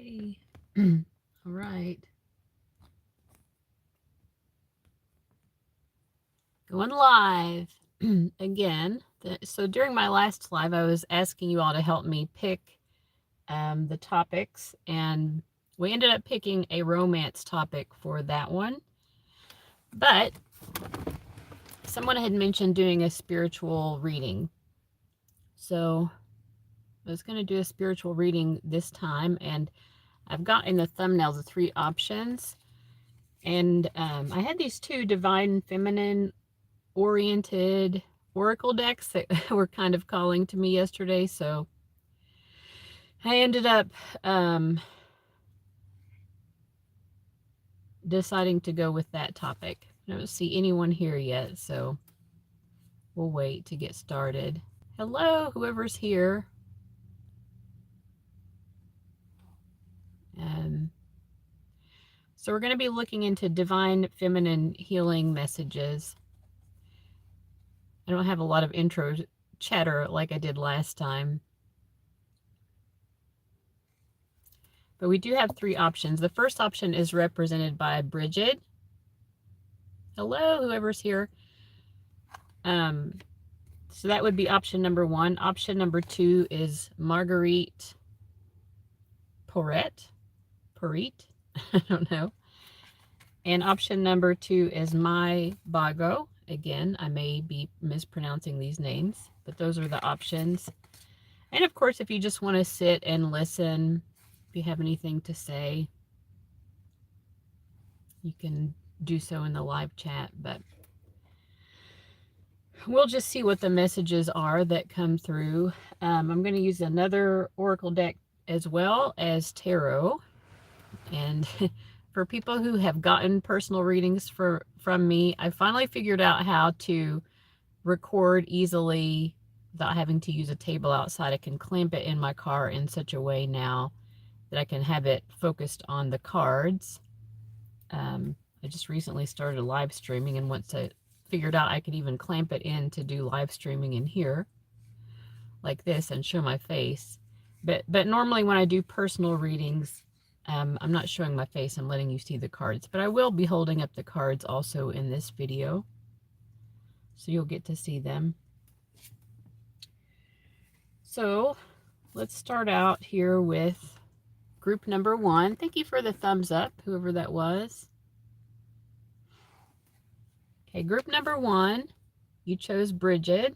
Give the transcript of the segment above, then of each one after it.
Okay. All right. Going live again. So during my last live, I was asking you all to help me pick the topics, and we ended up picking a romance topic for that one. But someone had mentioned doing a spiritual reading. So I was going to do a spiritual reading this time, and I've got in the thumbnail the 3 options. And I had these 2 divine feminine oriented oracle decks that were kind of calling to me yesterday, so I ended up deciding to go with that topic. I don't see anyone here yet, so we'll wait to get started. Hello, whoever's here. So we're going to be looking into divine feminine healing messages. I don't have a lot of intro chatter like I did last time. But we do have 3 options. The first option is represented by Bridget. Hello, whoever's here. So that would be option number 1. Option number 2 is Marguerite Porret. I don't know. And option number 2 is Mai Bago. Again, I may be mispronouncing these names, but those are the options. And of course, if you just want to sit and listen, if you have anything to say, you can do so in the live chat, but we'll just see what the messages are that come through. I'm going to use another oracle deck as well as tarot. And for people who have gotten personal readings from me, I finally figured out how to record easily without having to use a table outside. I can clamp it in my car in such a way now that I can have it focused on the cards. I just recently started live streaming, and once I figured out I could even clamp it in to do live streaming in here like this and show my face. But normally when I do personal readings, I'm not showing my face, I'm letting you see the cards. But I will be holding up the cards also in this video, so you'll get to see them. So let's start out here with group number 1. Thank you for the thumbs up, whoever that was. Okay, group number 1, you chose Bridget,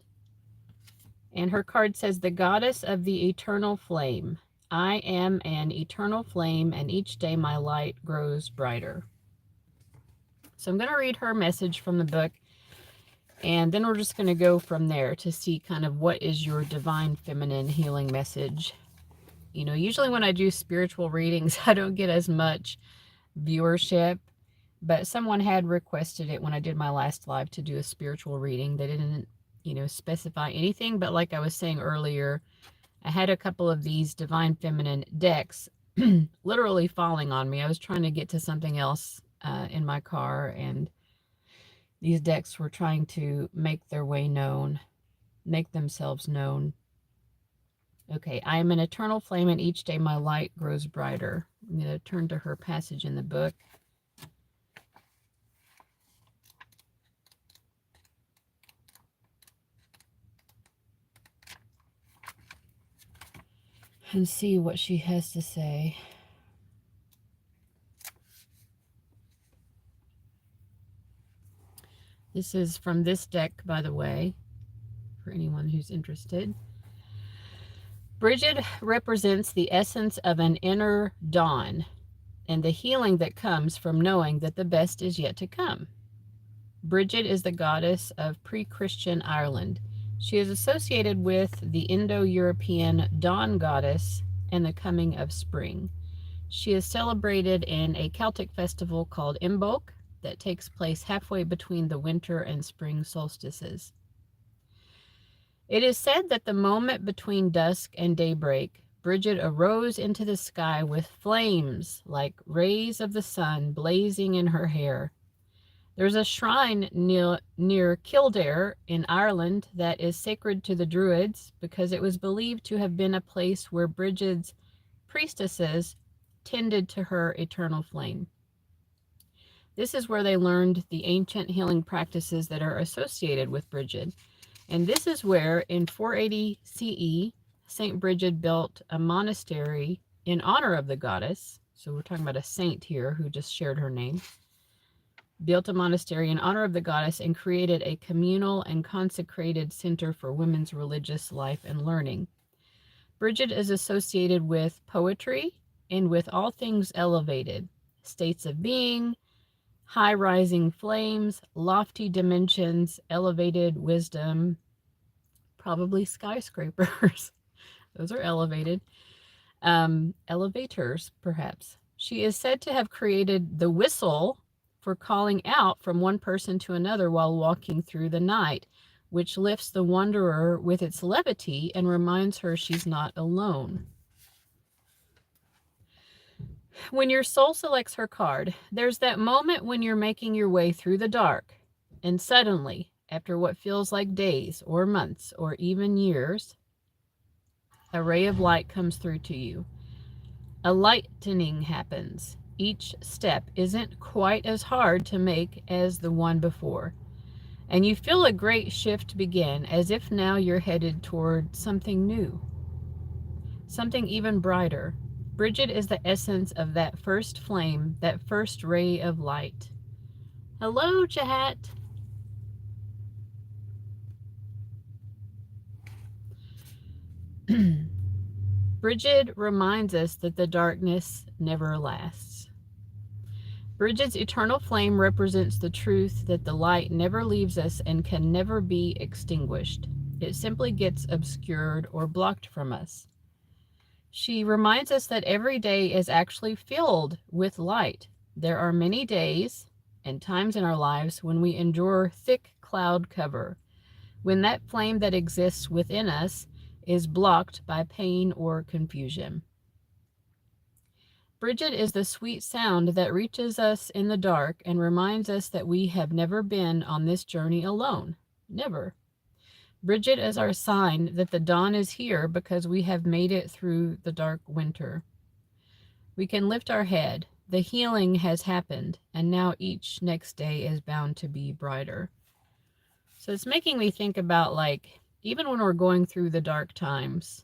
and her card says, the goddess of the eternal flame. I am an eternal flame, and each day my light grows brighter. So I'm going to read her message from the book, and then we're just going to go from there to see kind of what is your divine feminine healing message. You know, usually when I do spiritual readings, I don't get as much viewership, but someone had requested it when I did my last live to do a spiritual reading. They didn't, you know, specify anything, but like I was saying earlier, I had a couple of these divine feminine decks literally falling on me. I was trying to get to something else in my car, and these decks were trying to make their way known, make themselves known. Okay, I am an eternal flame, and each day my light grows brighter. I'm going to turn to her passage in the book. And see what she has to say. This is from this deck, by the way, for anyone who's interested. Bridget represents the essence of an inner dawn and the healing that comes from knowing that the best is yet to come. Bridget is the goddess of pre-Christian Ireland. She is associated with the Indo-European dawn goddess and the coming of spring. She is celebrated in a Celtic festival called Imbolc that takes place halfway between the winter and spring solstices. It is said that the moment between dusk and daybreak, Bridget arose into the sky with flames like rays of the sun blazing in her hair. There's a shrine near Kildare in Ireland that is sacred to the Druids because it was believed to have been a place where Bridget's priestesses tended to her eternal flame. This is where they learned the ancient healing practices that are associated with Bridget. And this is where, in 480 CE, St. Bridget built a monastery in honor of the goddess. So we're talking about a saint here who just shared her name. Built a monastery in honor of the goddess and created a communal and consecrated center for women's religious life and learning. Bridget is associated with poetry and with all things elevated, states of being, high rising flames, lofty dimensions, elevated wisdom, probably skyscrapers. Those are elevated. Elevators, perhaps. She is said to have created the whistle for calling out from one person to another while walking through the night, which lifts the wanderer with its levity and reminds her she's not alone. When your soul selects her card, there's that moment when you're making your way through the dark, and suddenly, after what feels like days or months or even years, a ray of light comes through to you. A lightening happens. Each step isn't quite as hard to make as the one before. And you feel a great shift begin, as if now you're headed toward something new, something even brighter. Bridget is the essence of that first flame, that first ray of light. Hello, Jahat. Bridget reminds us that the darkness never lasts. Bridget's eternal flame represents the truth that the light never leaves us and can never be extinguished. It simply gets obscured or blocked from us. She reminds us that every day is actually filled with light. There are many days and times in our lives when we endure thick cloud cover, when that flame that exists within us is blocked by pain or confusion. Bridget is the sweet sound that reaches us in the dark and reminds us that we have never been on this journey alone. Never. Bridget is our sign that the dawn is here because we have made it through the dark winter. We can lift our head. The healing has happened, and now each next day is bound to be brighter. So it's making me think about, like, even when we're going through the dark times,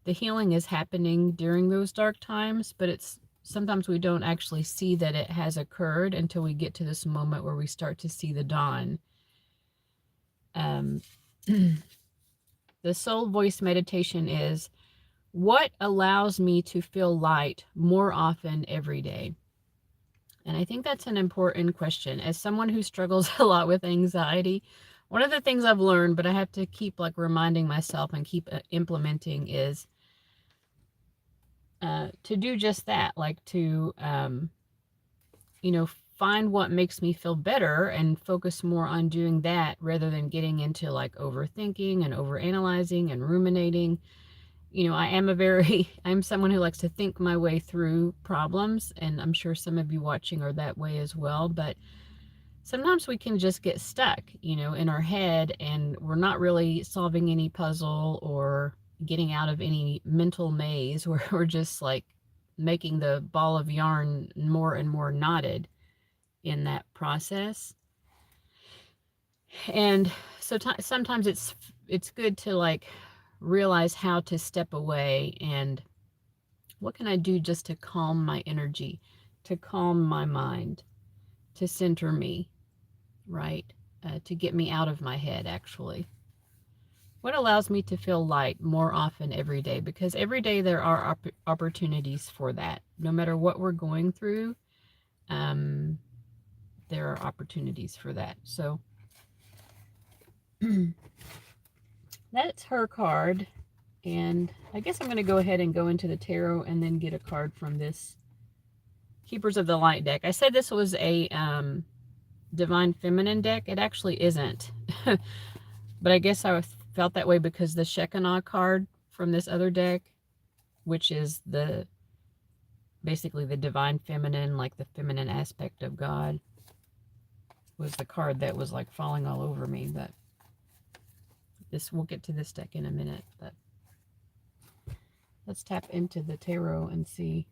the healing is happening during those dark times, but it's sometimes we don't actually see that it has occurred until we get to this moment where we start to see the dawn. The soul voice meditation is, what allows me to feel light more often every day? And I think that's an important question. As someone who struggles a lot with anxiety, one of the things I've learned, but I have to keep reminding myself and keep implementing, is to do just that, to find what makes me feel better and focus more on doing that rather than getting into overthinking and overanalyzing and ruminating. I'm someone who likes to think my way through problems, and I'm sure some of you watching are that way as well, but sometimes we can just get stuck, in our head, and we're not really solving any puzzle or getting out of any mental maze where we're just making the ball of yarn more and more knotted in that process. And so sometimes it's good to realize how to step away and what can I do just to calm my energy, to calm my mind, to center me, right? To get me out of my head, actually. What allows me to feel light more often every day? Because every day there are opportunities for that. No matter what we're going through, there are opportunities for that. So that's her card. And I guess I'm going to go ahead and go into the tarot and then get a card from this Keepers of the Light deck. I said this was a Divine Feminine deck. It actually isn't. But I guess I felt that way because the Shekinah card from this other deck, which is basically the Divine Feminine, the feminine aspect of God, was the card that was falling all over me. But we'll get to this deck in a minute. But let's tap into the tarot and see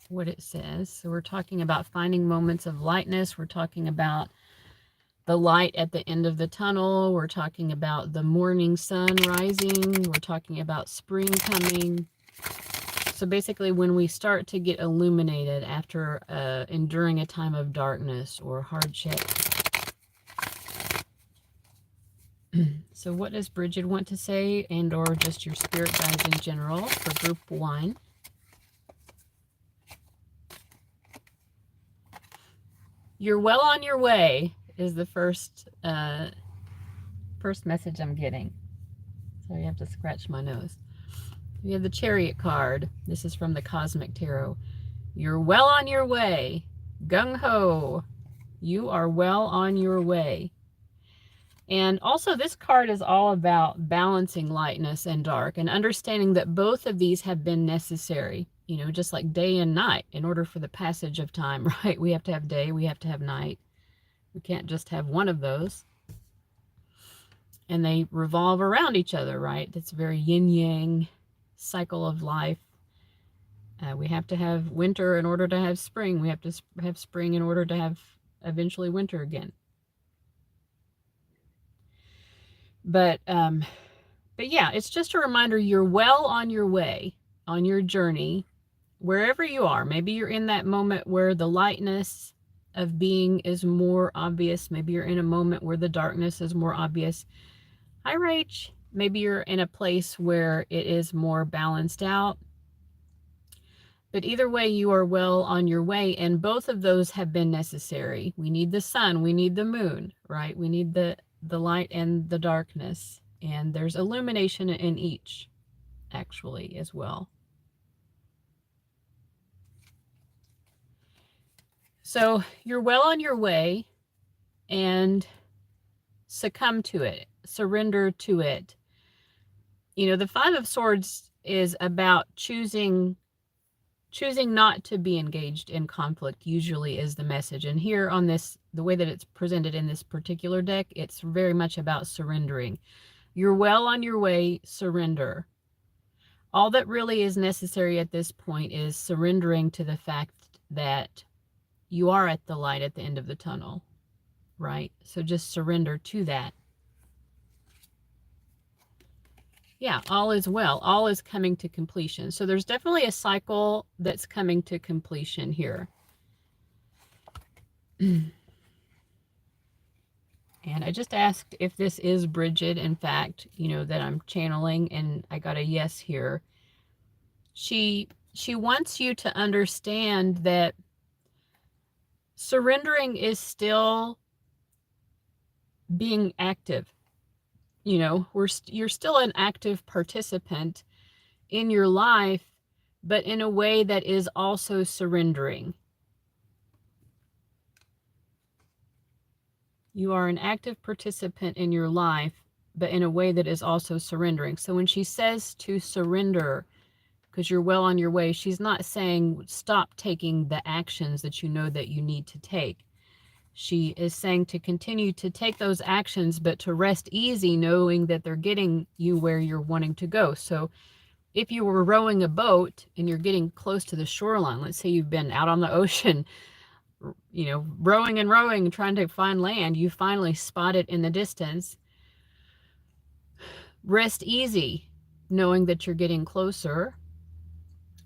what it says. So we're talking about finding moments of lightness. We're talking about the light at the end of the tunnel. We're talking about the morning sun rising. We're talking about spring coming. So basically when we start to get illuminated after enduring a time of darkness or hardship. So what does Bridget want to say, and or just your spirit guides in general for group 1? You're well on your way is the first message I'm getting. So you have to scratch my nose. We have the Chariot card. This is from the Cosmic Tarot. You're well on your way. Gung-ho. You are well on your way. And also this card is all about balancing lightness and dark and understanding that both of these have been necessary, you know, just like day and night in order for the passage of time, right? We have to have day, we have to have night. We can't just have one of those. And they revolve around each other, right? It's a very yin-yang cycle of life. We have to have winter in order to have spring. We have to have spring in order to have eventually winter again. But yeah, it's just a reminder you're well on your way, on your journey, wherever you are. Maybe you're in that moment where the lightness of being is more obvious. Maybe you're in a moment where the darkness is more obvious. Hi, Rach. Maybe you're in a place where it is more balanced out. But either way, you are well on your way, and both of those have been necessary. We need the sun, we need the moon, right? We need the light and the darkness, and there's illumination in each, actually, as well. So you're well on your way, and succumb to it, surrender to it. You know, the Five of Swords is about choosing not to be engaged in conflict, usually is the message. And here on this, the way that it's presented in this particular deck, it's very much about surrendering. You're well on your way, surrender. All that really is necessary at this point is surrendering to the fact that you are at the light at the end of the tunnel, right? So just surrender to that. Yeah, all is well. All is coming to completion. So there's definitely a cycle that's coming to completion here. And I just asked if this is Bridget, in fact, you know, that I'm channeling, and I got a yes here. She wants you to understand that surrendering is still being active. You know, you're still an active participant in your life, but in a way that is also surrendering. You are an active participant in your life, but in a way that is also surrendering. So when she says to surrender, because you're well on your way, she's not saying stop taking the actions that you know that you need to take. She is saying to continue to take those actions, but to rest easy, knowing that they're getting you where you're wanting to go. So if you were rowing a boat and you're getting close to the shoreline, let's say you've been out on the ocean, you know, rowing and rowing, trying to find land, you finally spot it in the distance. Rest easy, knowing that you're getting closer.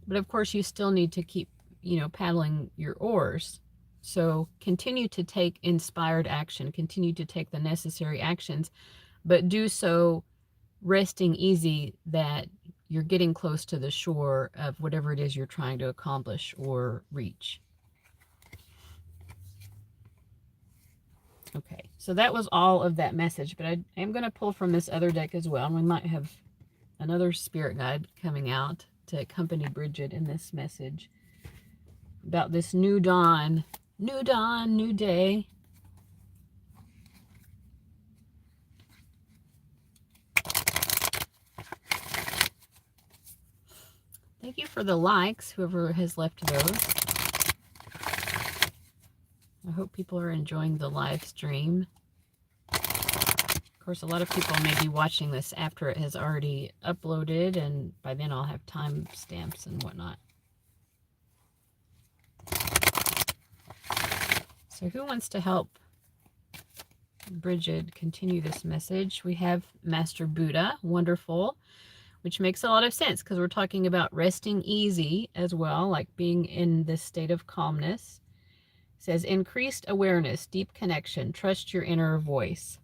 But of course, you still need to keep, you know, paddling your oars. So continue to take inspired action, continue to take the necessary actions, but do so resting easy that you're getting close to the shore of whatever it is you're trying to accomplish or reach. Okay, so that was all of that message, but I am going to pull from this other deck as well, and we might have another spirit guide coming out to accompany Bridget in this message about this new dawn. New dawn, new day. Thank you for the likes, whoever has left those. I hope people are enjoying the live stream. Of course, a lot of people may be watching this after it has already uploaded, and by then I'll have time stamps and whatnot. So who wants to help Bridget continue this message? We have Master Buddha, wonderful, which makes a lot of sense because we're talking about resting easy as well, like being in this state of calmness. It says increased awareness, deep connection, trust your inner voice.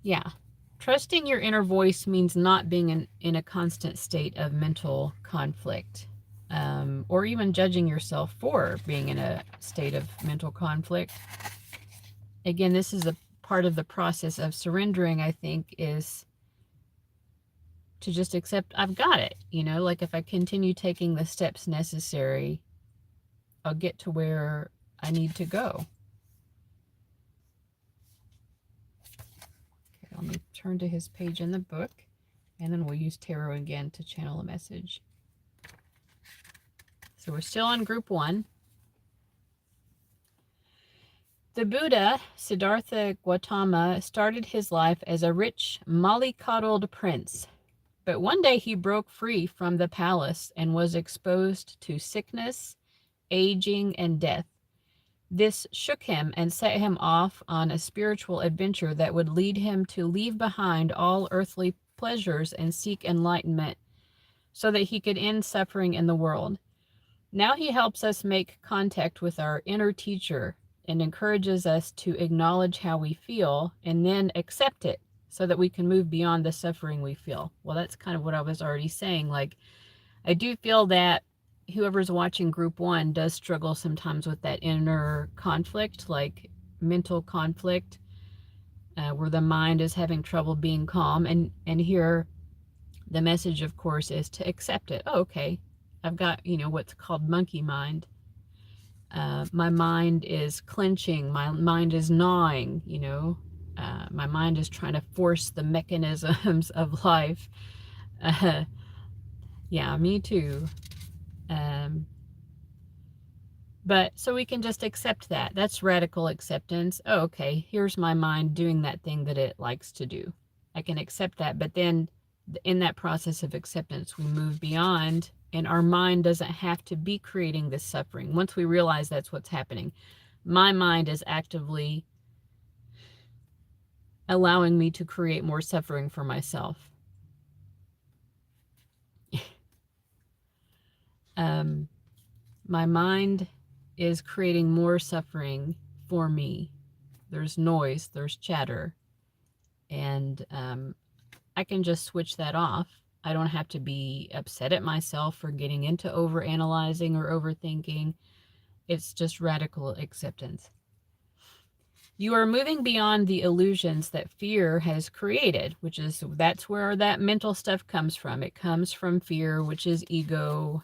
Yeah, trusting your inner voice means not being in a constant state of mental conflict, or even judging yourself for being in a state of mental conflict. Again, this is a part of the process of surrendering, I think, is to just accept I've got it. You know, like if I continue taking the steps necessary, I'll get to where I need to go. Okay, let me turn to his page in the book, and then we'll use tarot again to channel a message. So we're still on group 1. The Buddha, Siddhartha Gautama, started his life as a rich, mollycoddled prince. But one day he broke free from the palace and was exposed to sickness, aging, and death. This shook him and set him off on a spiritual adventure that would lead him to leave behind all earthly pleasures and seek enlightenment so that he could end suffering in the world. Now he helps us make contact with our inner teacher and encourages us to acknowledge how we feel and then accept it so that we can move beyond the suffering we feel. Well, that's kind of what I was already saying. Like, I do feel that whoever's watching group 1 does struggle sometimes with that inner conflict, like mental conflict, where the mind is having trouble being calm. And here, the message, of course, is to accept it. Oh, okay, I've got, what's called monkey mind. My mind is clenching. My mind is gnawing, my mind is trying to force the mechanisms of life. Yeah, me too. But so we can just accept that. That's radical acceptance. Oh, okay, here's my mind doing that thing that it likes to do. I can accept that. But then in that process of acceptance, we move beyond, and our mind doesn't have to be creating this suffering. Once we realize that's what's happening, my mind is actively allowing me to create more suffering for myself. My mind is creating more suffering for me. There's noise, there's chatter, and I can just switch that off. I don't have to be upset at myself for getting into overanalyzing or overthinking. It's just radical acceptance. You are moving beyond the illusions that fear has created, that's where that mental stuff comes from. It comes from fear, which is ego,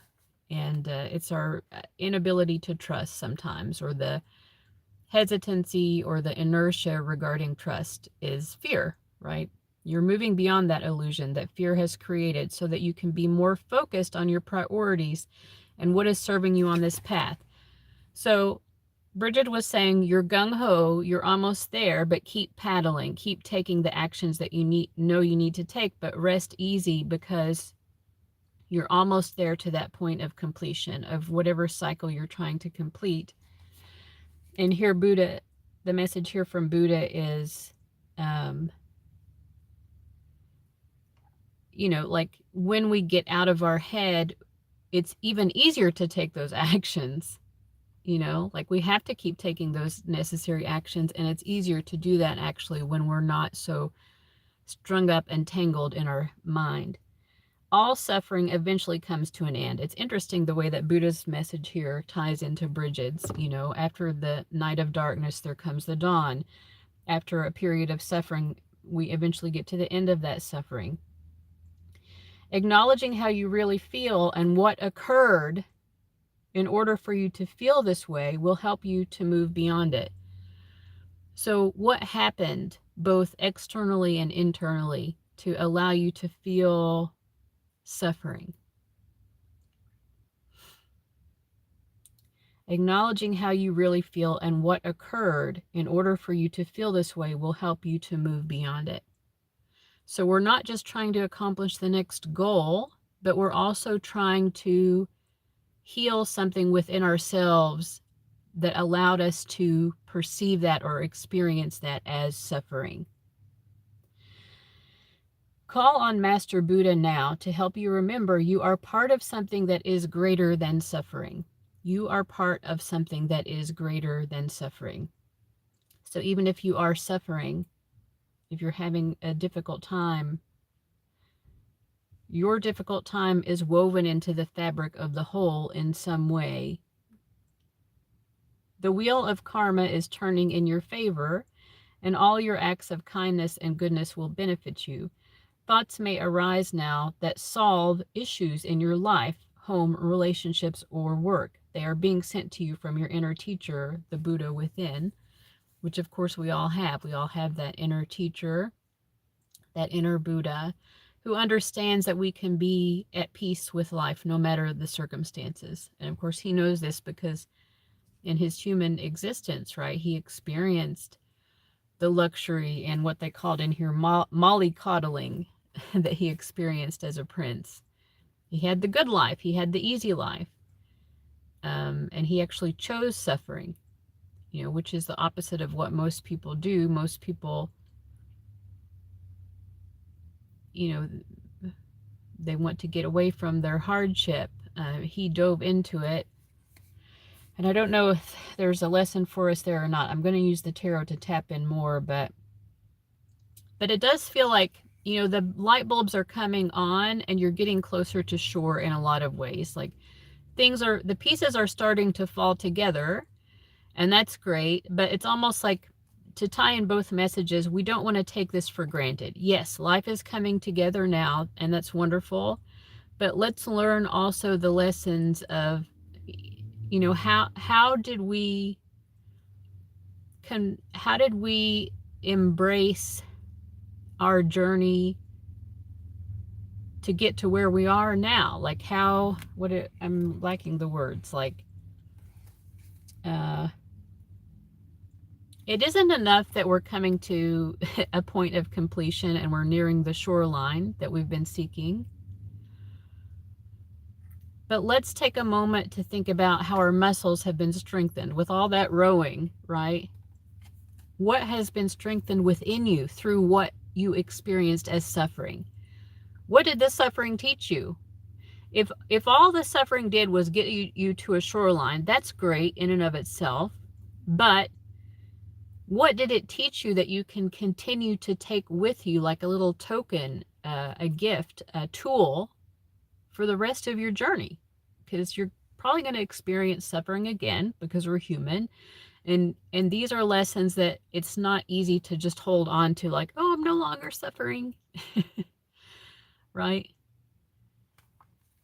and it's our inability to trust sometimes, or the hesitancy or the inertia regarding trust is fear, right? You're moving beyond that illusion that fear has created so that you can be more focused on your priorities and what is serving you on this path. So Bridget was saying, you're gung-ho, you're almost there, but keep paddling, keep taking the actions that you need to take, but rest easy because you're almost there to that point of completion of whatever cycle you're trying to complete. And here Buddha, the message here from Buddha is, like when we get out of our head, it's even easier to take those actions. Like we have to keep taking those necessary actions, and it's easier to do that actually when we're not so strung up and tangled in our mind. All suffering eventually comes to an end. It's interesting the way that Buddha's message here ties into Bridget's. After the night of darkness, there comes the dawn. After a period of suffering, we eventually get to the end of that suffering. Acknowledging how you really feel and what occurred in order for you to feel this way will help you to move beyond it. So what happened both externally and internally to allow you to feel suffering? Acknowledging how you really feel and what occurred in order for you to feel this way will help you to move beyond it. So we're not just trying to accomplish the next goal, but we're also trying to heal something within ourselves that allowed us to perceive that or experience that as suffering. Call on Master Buddha now to help you remember you are part of something that is greater than suffering. You are part of something that is greater than suffering. So even if you are suffering, if you're having a difficult time, your difficult time is woven into the fabric of the whole in some way. The wheel of karma is turning in your favor, and all your acts of kindness and goodness will benefit you. Thoughts may arise now that solve issues in your life, home, relationships, or work. They are being sent to you from your inner teacher, the Buddha within, which of course we all have. We all have that inner teacher, that inner Buddha, who understands that we can be at peace with life no matter the circumstances. And of course he knows this because in his human existence, right, he experienced the luxury and what they called in here mollycoddling that he experienced as a prince. He had the good life, he had the easy life, and he actually chose suffering, which is the opposite of what most people do. Most people, they want to get away from their hardship. He dove into it. And I don't know if there's a lesson for us there or not. I'm going to use the tarot to tap in more, but it does feel like, the light bulbs are coming on and you're getting closer to shore in a lot of ways. Like the pieces are starting to fall together, and that's great, but it's almost like, to tie in both messages, we don't want to take this for granted. Yes, life is coming together now, and that's wonderful, but let's learn also the lessons of, how did we embrace our journey to get to where we are now? Like I'm lacking the words, like, it isn't enough that we're coming to a point of completion and we're nearing the shoreline that we've been seeking. But let's take a moment to think about how our muscles have been strengthened with all that rowing, right? What has been strengthened within you through what you experienced as suffering? What did this suffering teach you? If all the suffering did was get you to a shoreline, that's great in and of itself. But what did it teach you that you can continue to take with you, like a little token, a gift, a tool for the rest of your journey? Because you're probably going to experience suffering again, because we're human. And these are lessons that it's not easy to just hold on to, like, oh, I'm no longer suffering. Right?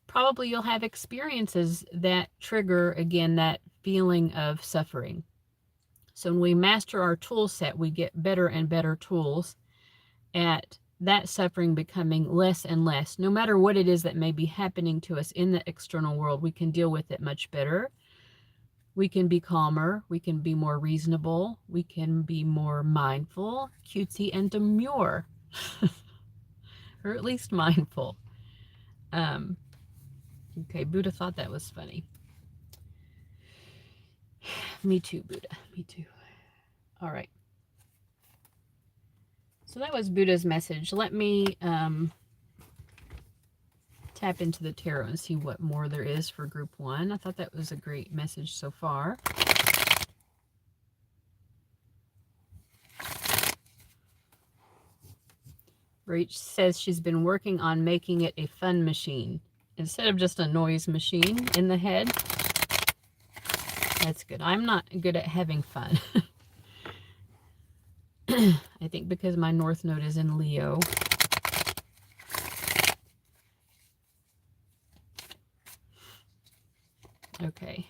Probably you'll have experiences that trigger, again, that feeling of suffering. So when we master our tool set, we get better and better tools at that suffering becoming less and less. No matter what it is that may be happening to us in the external world, we can deal with it much better. We can be calmer. We can be more reasonable. We can be more mindful, cutesy, and demure. Or at least mindful. Okay, Buddha thought that was funny. Me too, Buddha. Me too. All right. So that was Buddha's message. Let me tap into the tarot and see what more there is for group 1. I thought that was a great message so far. Rach says she's been working on making it a fun machine instead of just a noise machine in the head. That's good. I'm not good at having fun. I think because my North Node is in Leo. Okay.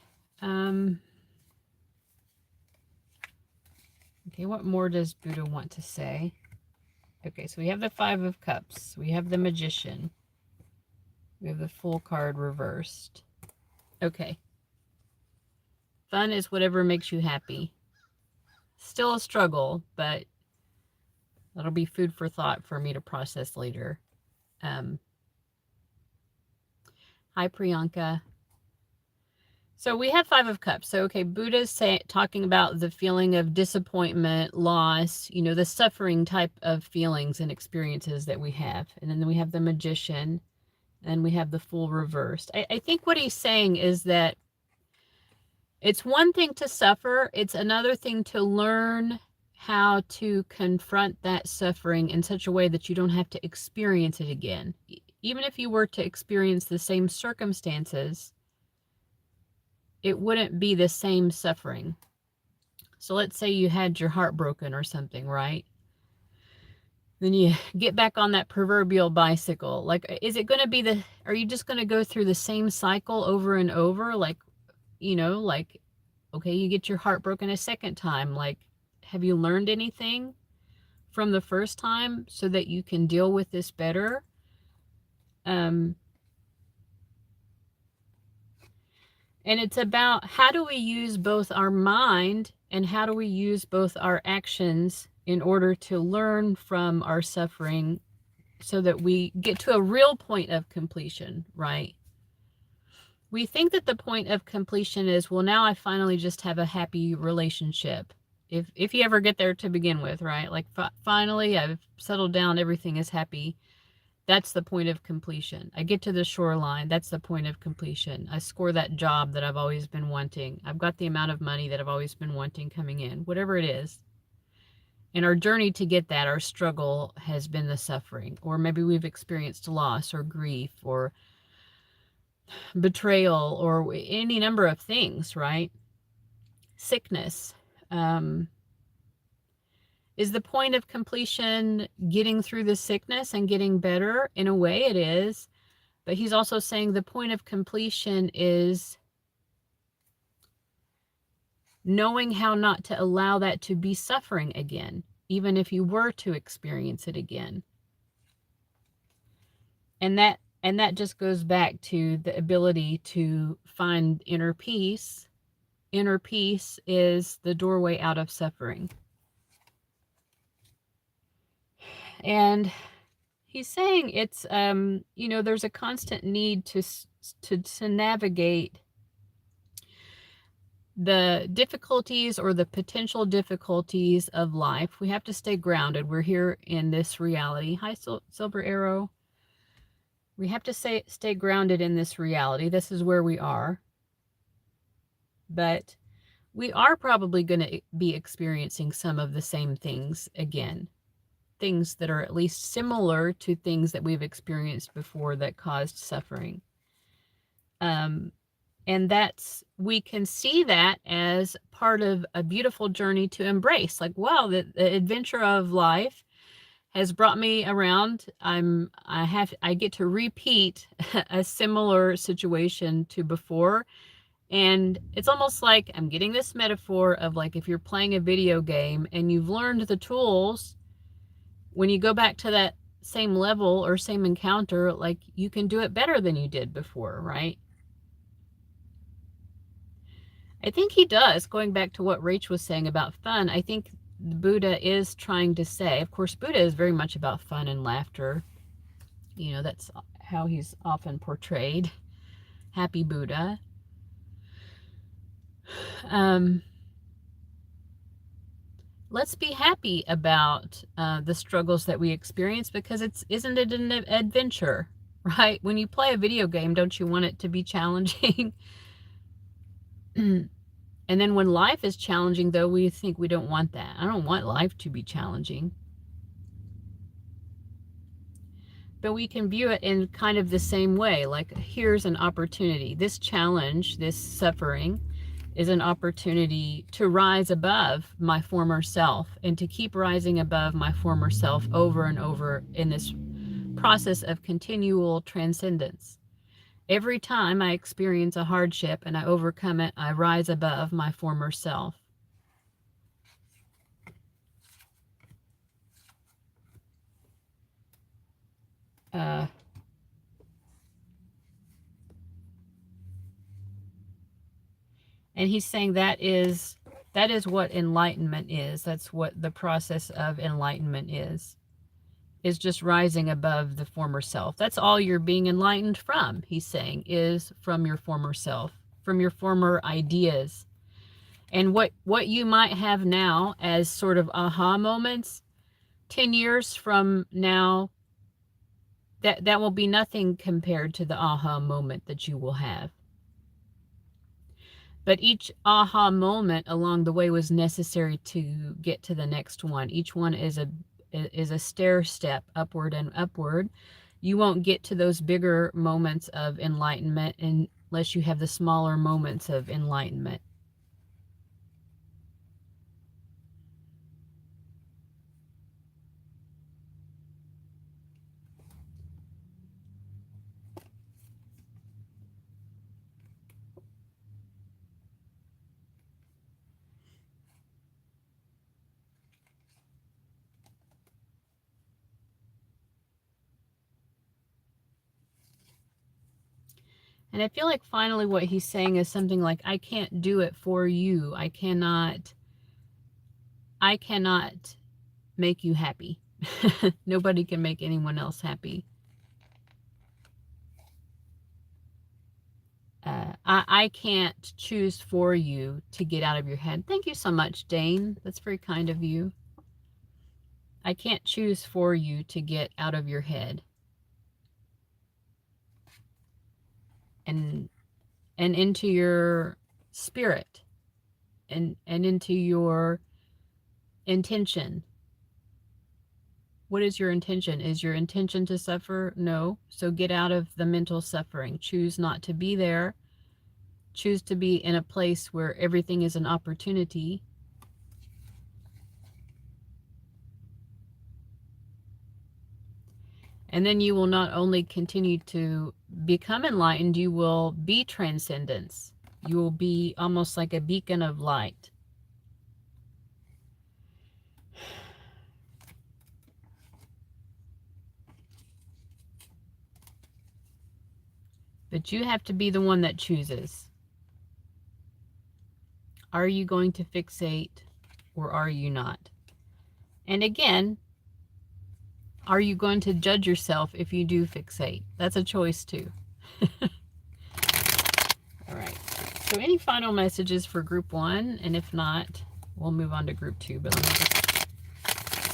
Okay, what more does Buddha want to say? Okay, so we have the 5 of Cups. We have the Magician. We have the Fool card reversed. Okay. Fun is whatever makes you happy. Still a struggle, but that'll be food for thought for me to process later. Hi, Priyanka. So we have Five of Cups. So, okay, Buddha's talking about the feeling of disappointment, loss, you know, the suffering type of feelings and experiences that we have. And then we have the Magician, and we have the Fool reversed. I think what he's saying is that it's one thing to suffer. It's another thing to learn how to confront that suffering in such a way that you don't have to experience it again. Even if you were to experience the same circumstances, it wouldn't be the same suffering. So let's say you had your heart broken or something, right? Then you get back on that proverbial bicycle. Like, is it going to be are you just going to go through the same cycle over and over? Like, you know, like, okay, you get your heart broken a second time. Like, have you learned anything from the first time so that you can deal with this better? And it's about how do we use both our mind and how do we use both our actions in order to learn from our suffering so that we get to a real point of completion, right? We think that the point of completion is, well, now I finally just have a happy relationship. If you ever get there to begin with, right? Like, finally I've settled down, everything is happy. That's the point of completion. I get to the shoreline. That's the point of completion. I score that job that I've always been wanting. I've got the amount of money that I've always been wanting coming in, whatever it is. And our journey to get that, our struggle has been the suffering. Or maybe we've experienced loss or grief or betrayal or any number of things, right? Sickness. Is the point of completion getting through the sickness and getting better? In a way it is. But he's also saying the point of completion is knowing how not to allow that to be suffering again, even if you were to experience it again. And that just goes back to the ability to find inner peace. Inner peace is the doorway out of suffering. And he's saying it's, you know, there's a constant need to navigate the difficulties or the potential difficulties of life. We have to stay grounded. We're here in this reality. Hi, Silver Arrow. We have to stay grounded in this reality. This is where we are. But we are probably going to be experiencing some of the same things again. Things that are at least similar to things that we've experienced before that caused suffering. And we can see that as part of a beautiful journey to embrace. Like, wow, the adventure of life has brought me around. I get to repeat a similar situation to before. And it's almost like I'm getting this metaphor of, like, if you're playing a video game and you've learned the tools, when you go back to that same level or same encounter, like, you can do it better than you did before, right? I think he does, going back to what Rach was saying about fun. I think the Buddha is trying to say, of course, Buddha is very much about fun and laughter. You know, that's how he's often portrayed. Happy Buddha. Let's be happy about the struggles that we experience, because isn't it an adventure, right? When you play a video game, don't you want it to be challenging? And then when life is challenging, though, we think we don't want that. I don't want life to be challenging. But we can view it in kind of the same way. Like, here's an opportunity. This challenge, this suffering, is an opportunity to rise above my former self and to keep rising above my former self over and over in this process of continual transcendence. Every time I experience a hardship and I overcome it, I rise above my former self. And he's saying that is what enlightenment is. That's what the process of enlightenment is just rising above the former self. That's all you're being enlightened from, he's saying, is from your former self. from your former ideas. And what you might have now as sort of aha moments, 10 years from now, that will be nothing compared to the aha moment that you will have. But each aha moment along the way was necessary to get to the next one. Each one is a stair step upward and upward. You won't get to those bigger moments of enlightenment unless you have the smaller moments of enlightenment. And I feel like finally what he's saying is something like, I can't do it for you. I cannot make you happy. Nobody can make anyone else happy. I can't choose for you to get out of your head. Thank you so much, Dane. That's very kind of you. I can't choose for you to get out of your head and into your spirit and into your intention. What is your intention? Is your intention to suffer? No. So get out of the mental suffering. Choose not to be there. Choose to be in a place where everything is an opportunity. And then you will not only continue to become enlightened, you will be transcendence. You will be almost like a beacon of light. But you have to be the one that chooses. Are you going to fixate or are you not? And again, are you going to judge yourself if you do fixate? That's a choice too. All right. So any final messages for group 1? And if not, we'll move on to group 2. But let me just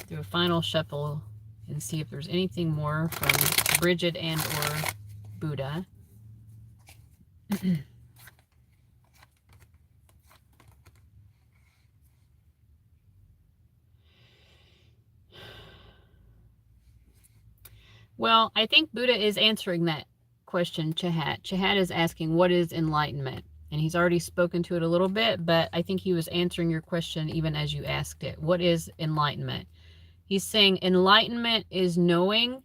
do a final shuffle and see if there's anything more from Bridget and or Buddha. Well, I think Buddha is answering that question, Chahat. Chahat is asking, what is enlightenment? And he's already spoken to it a little bit, but I think he was answering your question even as you asked it. What is enlightenment? He's saying enlightenment is knowing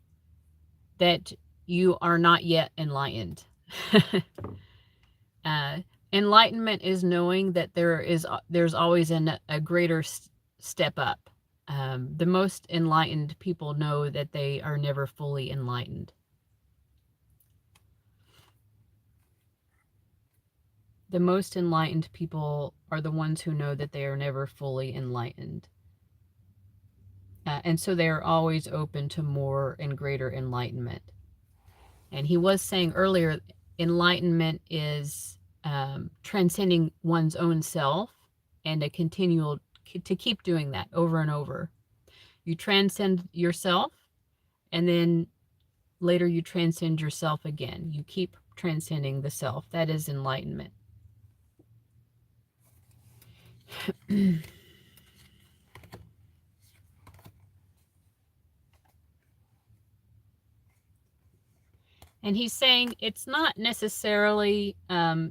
that you are not yet enlightened. Enlightenment is knowing that there's always a greater step up. The most enlightened people know that they are never fully enlightened. The most enlightened people are the ones who know that they are never fully enlightened. And so they are always open to more and greater enlightenment. And he was saying earlier, enlightenment is transcending one's own self and to keep doing that over and over. You transcend yourself, and then later you transcend yourself again. You keep transcending the self. That is enlightenment. And he's saying it's not necessarily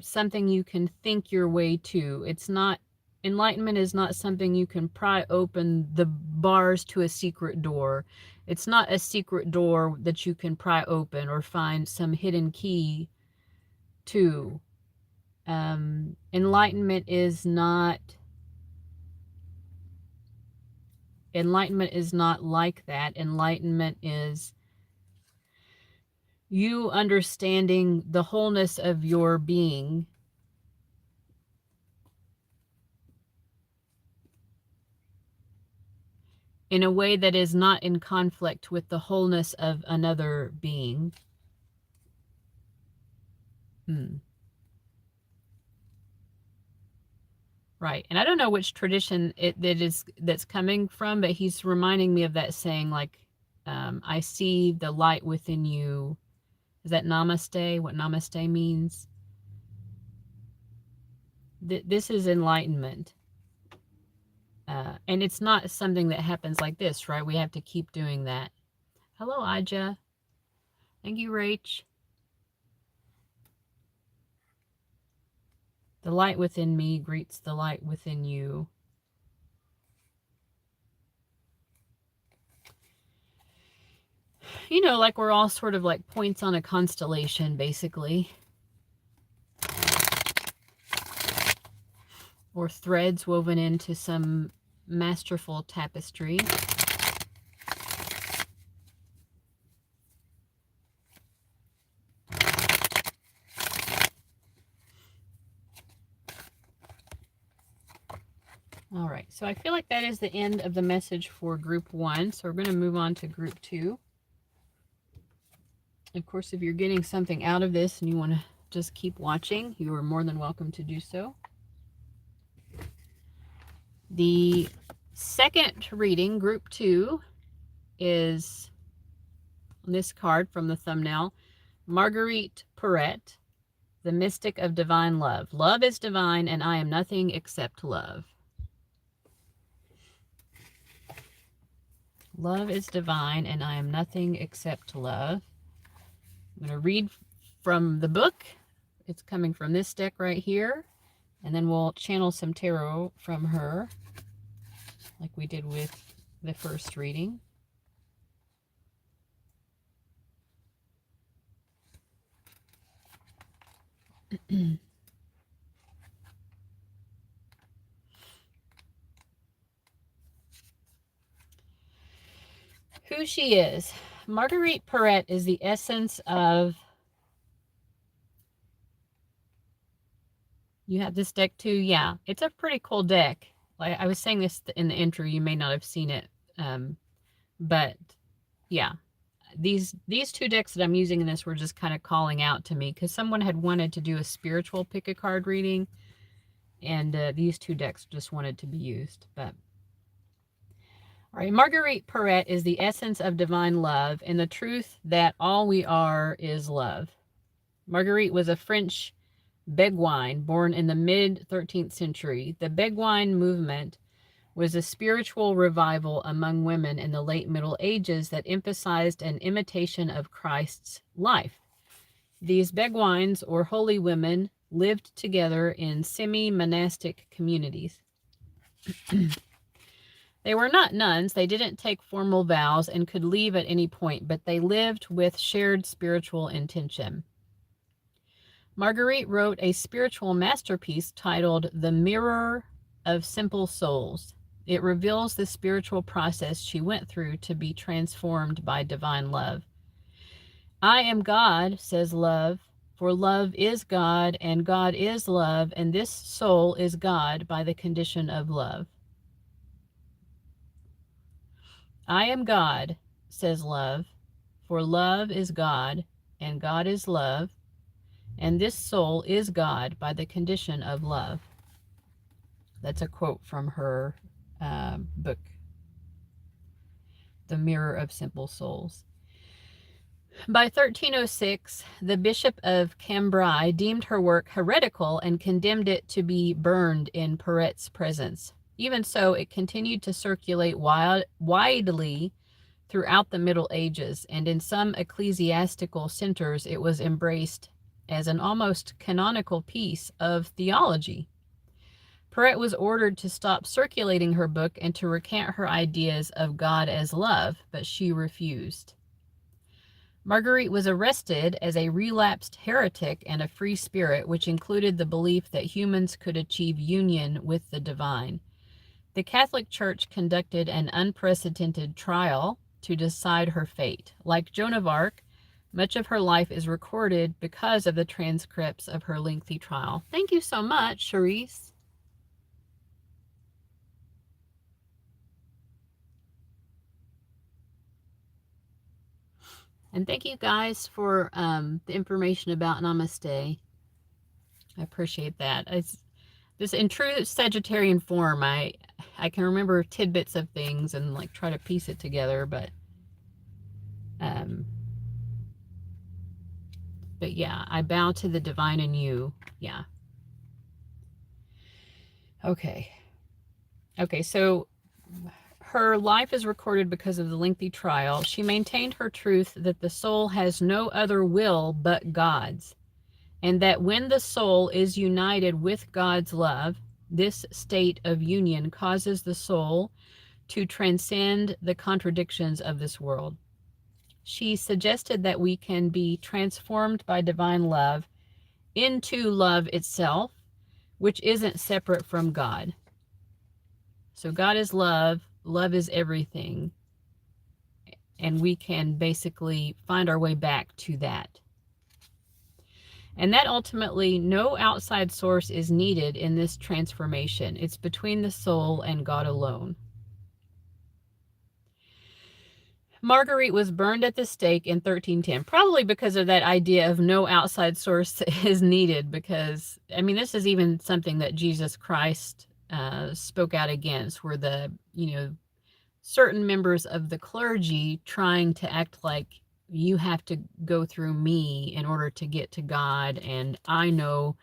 something you can think your way to. It's not, enlightenment is not something you can pry open the bars to a secret door. It's not a secret door that you can pry open or find some hidden key to. Enlightenment is not like that. Enlightenment is you understanding the wholeness of your being in a way that is not in conflict with the wholeness of another being. Right. And I don't know which tradition that's coming from, but he's reminding me of that saying, like, I see the light within you. Is that namaste? What namaste means? This is enlightenment. And it's not something that happens like this, right? We have to keep doing that. Hello, Aja. Thank you, Rach. The light within me greets the light within you. You know, like we're all sort of like points on a constellation, basically. Or threads woven into some masterful tapestry. All right, so I feel like that is the end of the message for group 1. So we're going to move on to group 2. Of course, if you're getting something out of this and you want to just keep watching, you are more than welcome to do so. The second reading, group 2, is on this card from the thumbnail, Marguerite Porete, the Mystic of Divine Love. Love is divine, and I am nothing except love. Love is divine, and I am nothing except love. I'm going to read from the book. It's coming from this deck right here. And then we'll channel some tarot from her, like we did with the first reading. Who she is. Marguerite Porete is the essence of... You have this deck too? Yeah, it's a pretty cool deck. Like I was saying this in the intro, you may not have seen it. But yeah, these two decks that I'm using in this were just kind of calling out to me because someone had wanted to do a spiritual pick a card reading, and these two decks just wanted to be used. But all right, Marguerite Porete is the essence of divine love and the truth that all we are is love. Marguerite was a French Beguine born in the mid-13th century. The Beguine movement was a spiritual revival among women in the late Middle Ages that emphasized an imitation of Christ's life. These Beguines, or holy women, lived together in semi-monastic communities. They were not nuns, they didn't take formal vows and could leave at any point, but they lived with shared spiritual intention. Marguerite wrote a spiritual masterpiece titled The Mirror of Simple Souls. It reveals the spiritual process she went through to be transformed by divine love. I am God, says love, for love is God, and God is love, and this soul is God by the condition of love. I am God, says love, for love is God, and God is love, and this soul is God by the condition of love. That's a quote from her book, The Mirror of Simple Souls. By 1306, the Bishop of Cambrai deemed her work heretical and condemned it to be burned in Porete's presence. Even so, it continued to circulate widely throughout the Middle Ages, and in some ecclesiastical centers it was embraced as an almost canonical piece of theology. Porete was ordered to stop circulating her book and to recant her ideas of God as love, but she refused. Marguerite was arrested as a relapsed heretic and a free spirit, which included the belief that humans could achieve union with the divine. The Catholic Church conducted an unprecedented trial to decide her fate. Like Joan of Arc, much of her life is recorded because of the transcripts of her lengthy trial. Thank you so much, Charisse. And thank you guys for the information about Namaste. I appreciate that. This in true Sagittarian form, I can remember tidbits of things and like try to piece it together, but yeah, I bow to the divine in you. Yeah. Okay. Okay, so her life is recorded because of the lengthy trial. She maintained her truth that the soul has no other will but God's, and that when the soul is united with God's love, this state of union causes the soul to transcend the contradictions of this world. She suggested that we can be transformed by divine love into love itself, which isn't separate from God. So God is love, love is everything, and we can basically find our way back to that. And that ultimately, no outside source is needed in this transformation. It's between the soul and God alone. Marguerite was burned at the stake in 1310, probably because of that idea of no outside source is needed, because, I mean, this is even something that Jesus Christ spoke out against, where the, certain members of the clergy trying to act like you have to go through me in order to get to God, and I know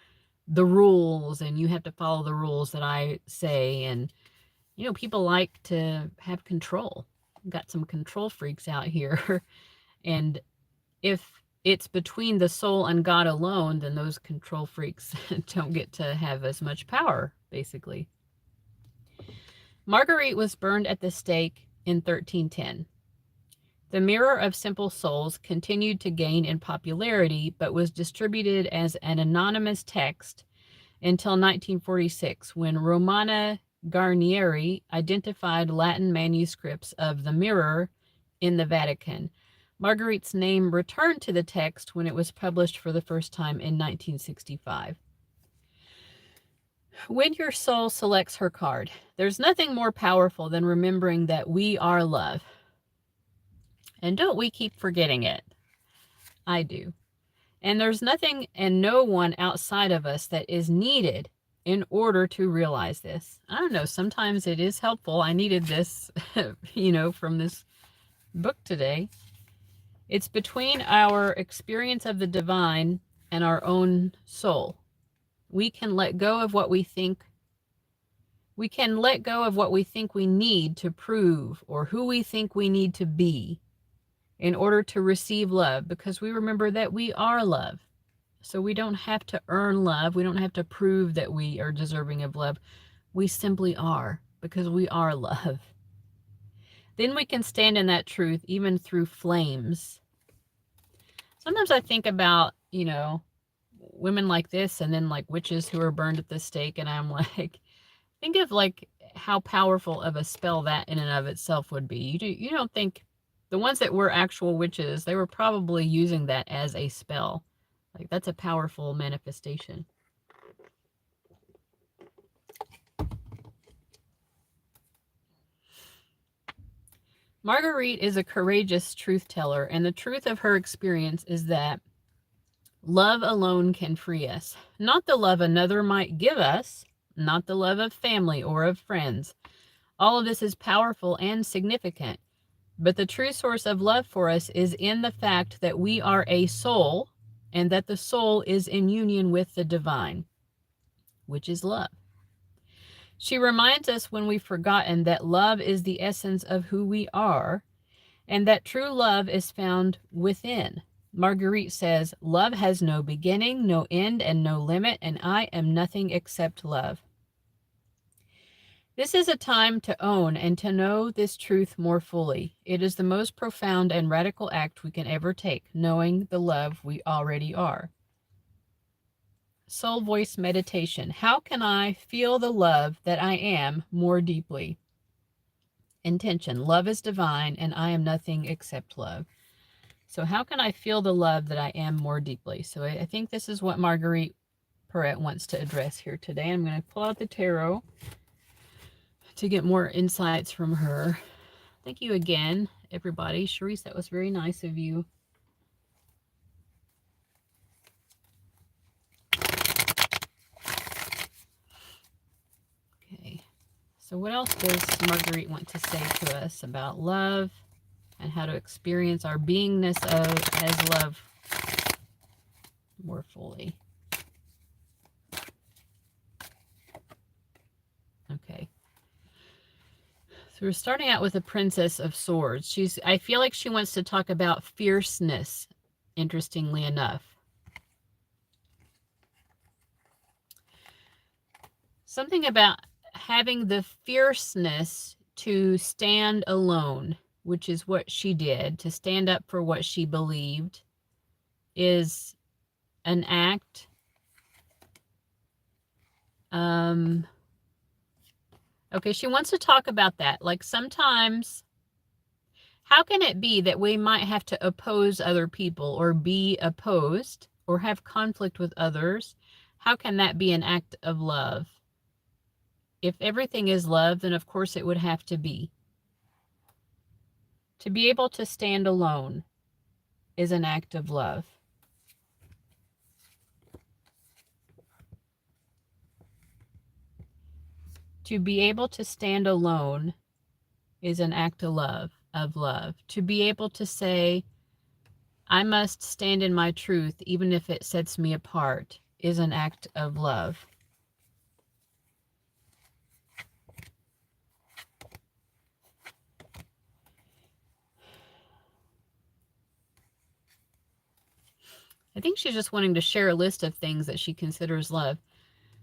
the rules, and you have to follow the rules that I say. And, people like to have control. Got some control freaks out here. And if it's between the soul and God alone, then those control freaks don't get to have as much power, basically. Marguerite was burned at the stake in 1310. The Mirror of Simple Souls continued to gain in popularity, but was distributed as an anonymous text until 1946, when Romana Garnieri identified Latin manuscripts of the Mirror in the Vatican. Marguerite's name returned to the text when it was published for the first time in 1965. When your soul selects her card, there's nothing more powerful than remembering that we are love. And don't we keep forgetting it? I do. And there's nothing and no one outside of us that is needed in order to realize this. I don't know, sometimes it is helpful. I needed this, from this book today. It's between our experience of the divine and our own soul. We can let go of what we think. We can let go of what we think we need to prove, or who we think we need to be in order to receive love, because we remember that we are love. So we don't have to earn love. We don't have to prove that we are deserving of love. We simply are, because we are love. Then we can stand in that truth even through flames. Sometimes I think about, women like this, and then like witches who are burned at the stake, and I'm like, think of like how powerful of a spell that in and of itself would be. You don't think the ones that were actual witches, they were probably using that as a spell. Like, that's a powerful manifestation. Marguerite is a courageous truth teller, and the truth of her experience is that love alone can free us. Not the love another might give us, not the love of family or of friends. All of this is powerful and significant, but the true source of love for us is in the fact that we are a soul, and that the soul is in union with the divine, which is love. She reminds us when we've forgotten that love is the essence of who we are, and that true love is found within. Marguerite says, "Love has no beginning, no end, and no limit, and I am nothing except love." This is a time to own and to know this truth more fully. It is the most profound and radical act we can ever take, knowing the love we already are. Soul Voice Meditation. How can I feel the love that I am more deeply? Intention. Love is divine, and I am nothing except love. So how can I feel the love that I am more deeply? So I think this is what Marguerite Perret wants to address here today. I'm going to pull out the tarot to get more insights from her. Thank you again, everybody. Charisse, that was very nice of you. So what else does Marguerite want to say to us about love and how to experience our beingness as love more fully? Okay. So we're starting out with the Princess of Swords. I feel like she wants to talk about fierceness, interestingly enough. Something about having the fierceness to stand alone, which is what she did, to stand up for what she believed, is an act. Okay, she wants to talk about that. Like sometimes, how can it be that we might have to oppose other people or be opposed or have conflict with others? How can that be an act of love? If everything is love, then of course it would have to be. To be able to stand alone is an act of love. To be able to stand alone is an act of love. To be able to say, I must stand in my truth, even if it sets me apart, is an act of love. I think she's just wanting to share a list of things that she considers love.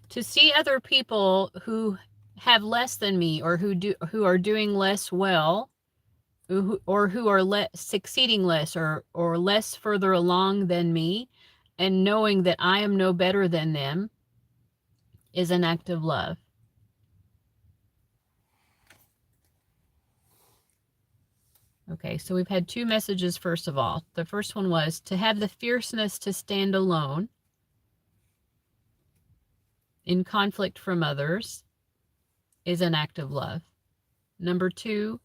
To see other people who have less than me, or who are doing less well, or who are succeeding less, or less further along than me, and knowing that I am no better than them, is an act of love. Okay, so we've had two messages first of all. The first one was to have the fierceness to stand alone in conflict from others is an act of love. Number two,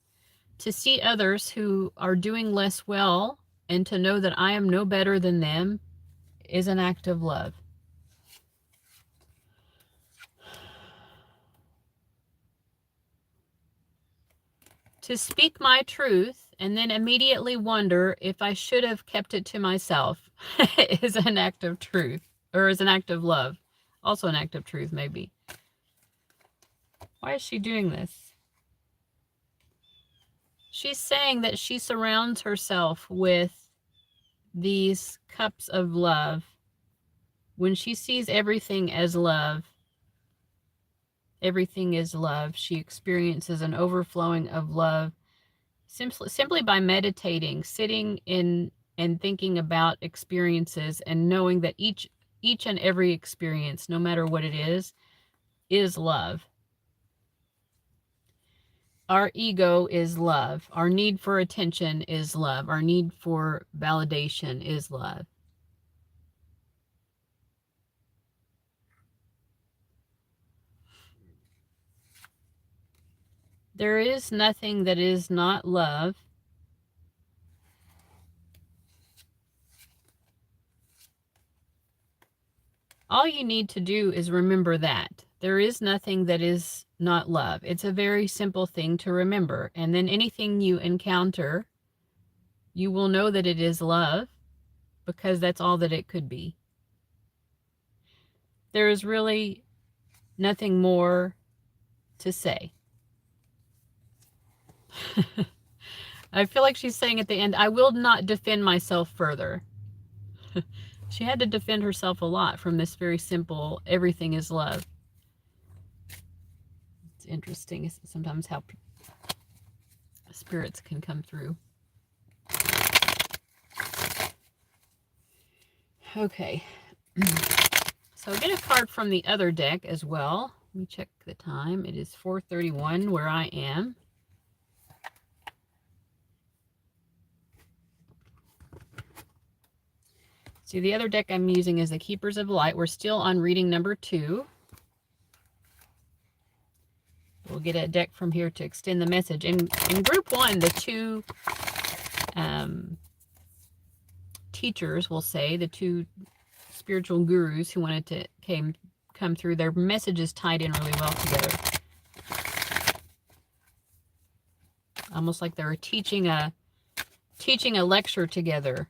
to see others who are doing less well and to know that I am no better than them is an act of love. To speak my truth and then immediately wonder if I should have kept it to myself is an act of truth, or is an act of love. Also an act of truth, maybe. Why is she doing this? She's saying that she surrounds herself with these cups of love. When she sees everything as love, everything is love. She experiences an overflowing of love simply by meditating, sitting in and thinking about experiences and knowing that each and every experience, no matter what it is love. Our ego is love. Our need for attention is love. Our need for validation is love. There is nothing that is not love. All you need to do is remember that. There is nothing that is not love. It's a very simple thing to remember. And then anything you encounter, you will know that it is love, because that's all that it could be. There is really nothing more to say. I feel like she's saying at the end, I will not defend myself further. She had to defend herself a lot from this very simple, everything is love. It's interesting sometimes how spirits can come through. Okay. So I'll get a card from the other deck as well. Let me check the time. It is 4:31 where I am. See, the other deck I'm using is the Keepers of Light. We're still on reading number 2. We'll get a deck from here to extend the message. In group 1, the two teachers, we'll say, the two spiritual gurus who wanted to come through, their messages tied in really well together. almost like they were teaching a lecture together.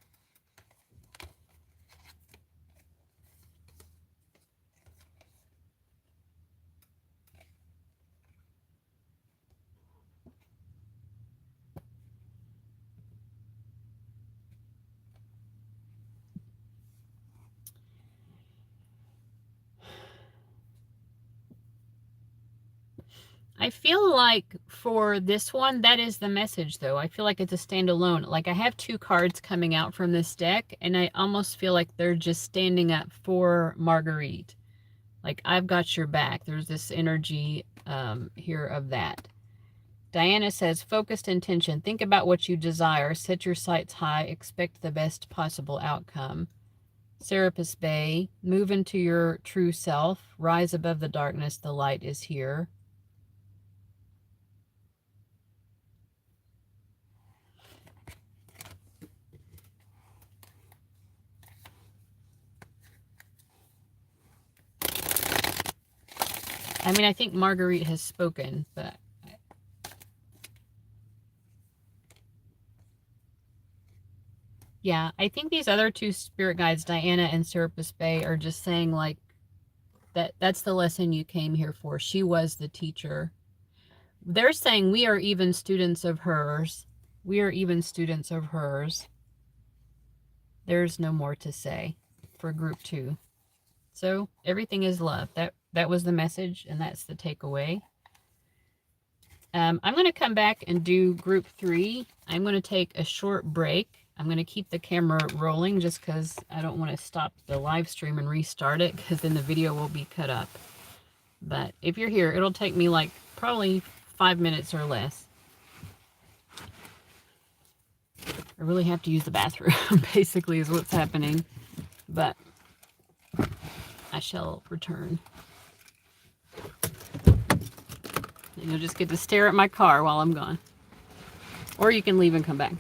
I feel like for this one, that is the message, though. I feel like it's a standalone. Like, I have 2 cards coming out from this deck, and I almost feel like they're just standing up for Marguerite. Like, I've got your back. There's this energy here of that. Diana says, focused intention. Think about what you desire. Set your sights high. Expect the best possible outcome. Serapis Bay, move into your true self. Rise above the darkness. The light is here. I mean, I think Marguerite has spoken, but yeah, I think these other 2 spirit guides, Diana and Serapis Bay, are just saying like that's the lesson you came here for. She was the teacher. They're saying we are even students of hers. We are even students of hers. There's no more to say for group 2. So everything is love. That was the message, and that's the takeaway. I'm going to come back and do group 3. I'm going to take a short break. I'm going to keep the camera rolling just because I don't want to stop the live stream and restart it, because then the video will be cut up. But if you're here, it'll take me like probably 5 minutes or less. I really have to use the bathroom, basically, is what's happening. But I shall return. And you'll just get to stare at my car while I'm gone. Or you can leave and come back.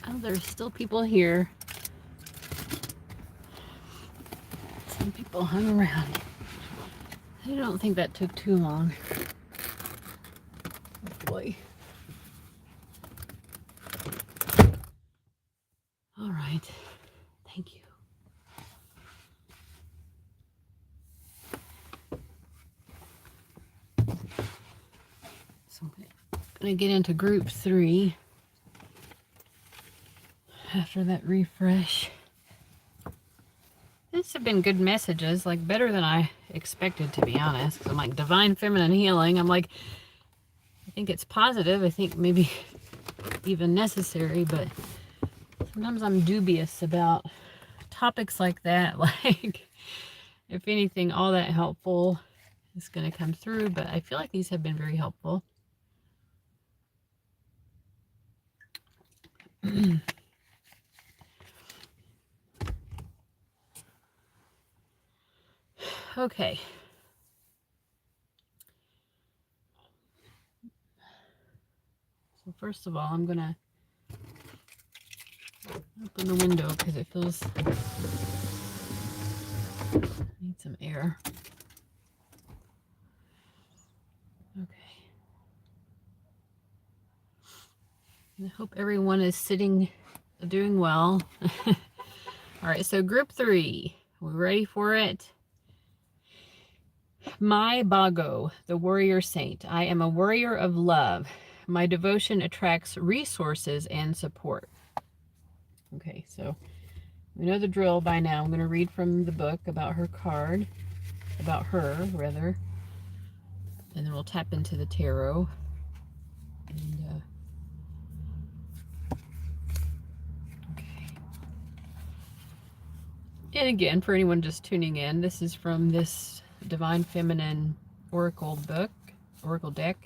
Oh, there's still people here. Some people hung around. I don't think that took too long. Oh boy. All right. Thank you. So I'm going to get into group 3 after that refresh. These have been good messages, like better than I expected, to be honest. I'm like, divine feminine healing. I'm like, I think it's positive. I think maybe even necessary, but sometimes I'm dubious about topics like that. Like, if anything, all that helpful is going to come through, but I feel like these have been very helpful. Okay. So first of all, I'm going to open the window because it feels... need some air. Okay. I hope everyone is doing well. All right, so group 3. We're ready for it. My Bago, the warrior saint. I am a warrior of love. My devotion attracts resources and support. Okay, so we know the drill by now. I'm going to read from the book about her card, about her, rather, and then we'll tap into the tarot. And, okay. And again, for anyone just tuning in, this is from this Divine Feminine Oracle book, Oracle deck.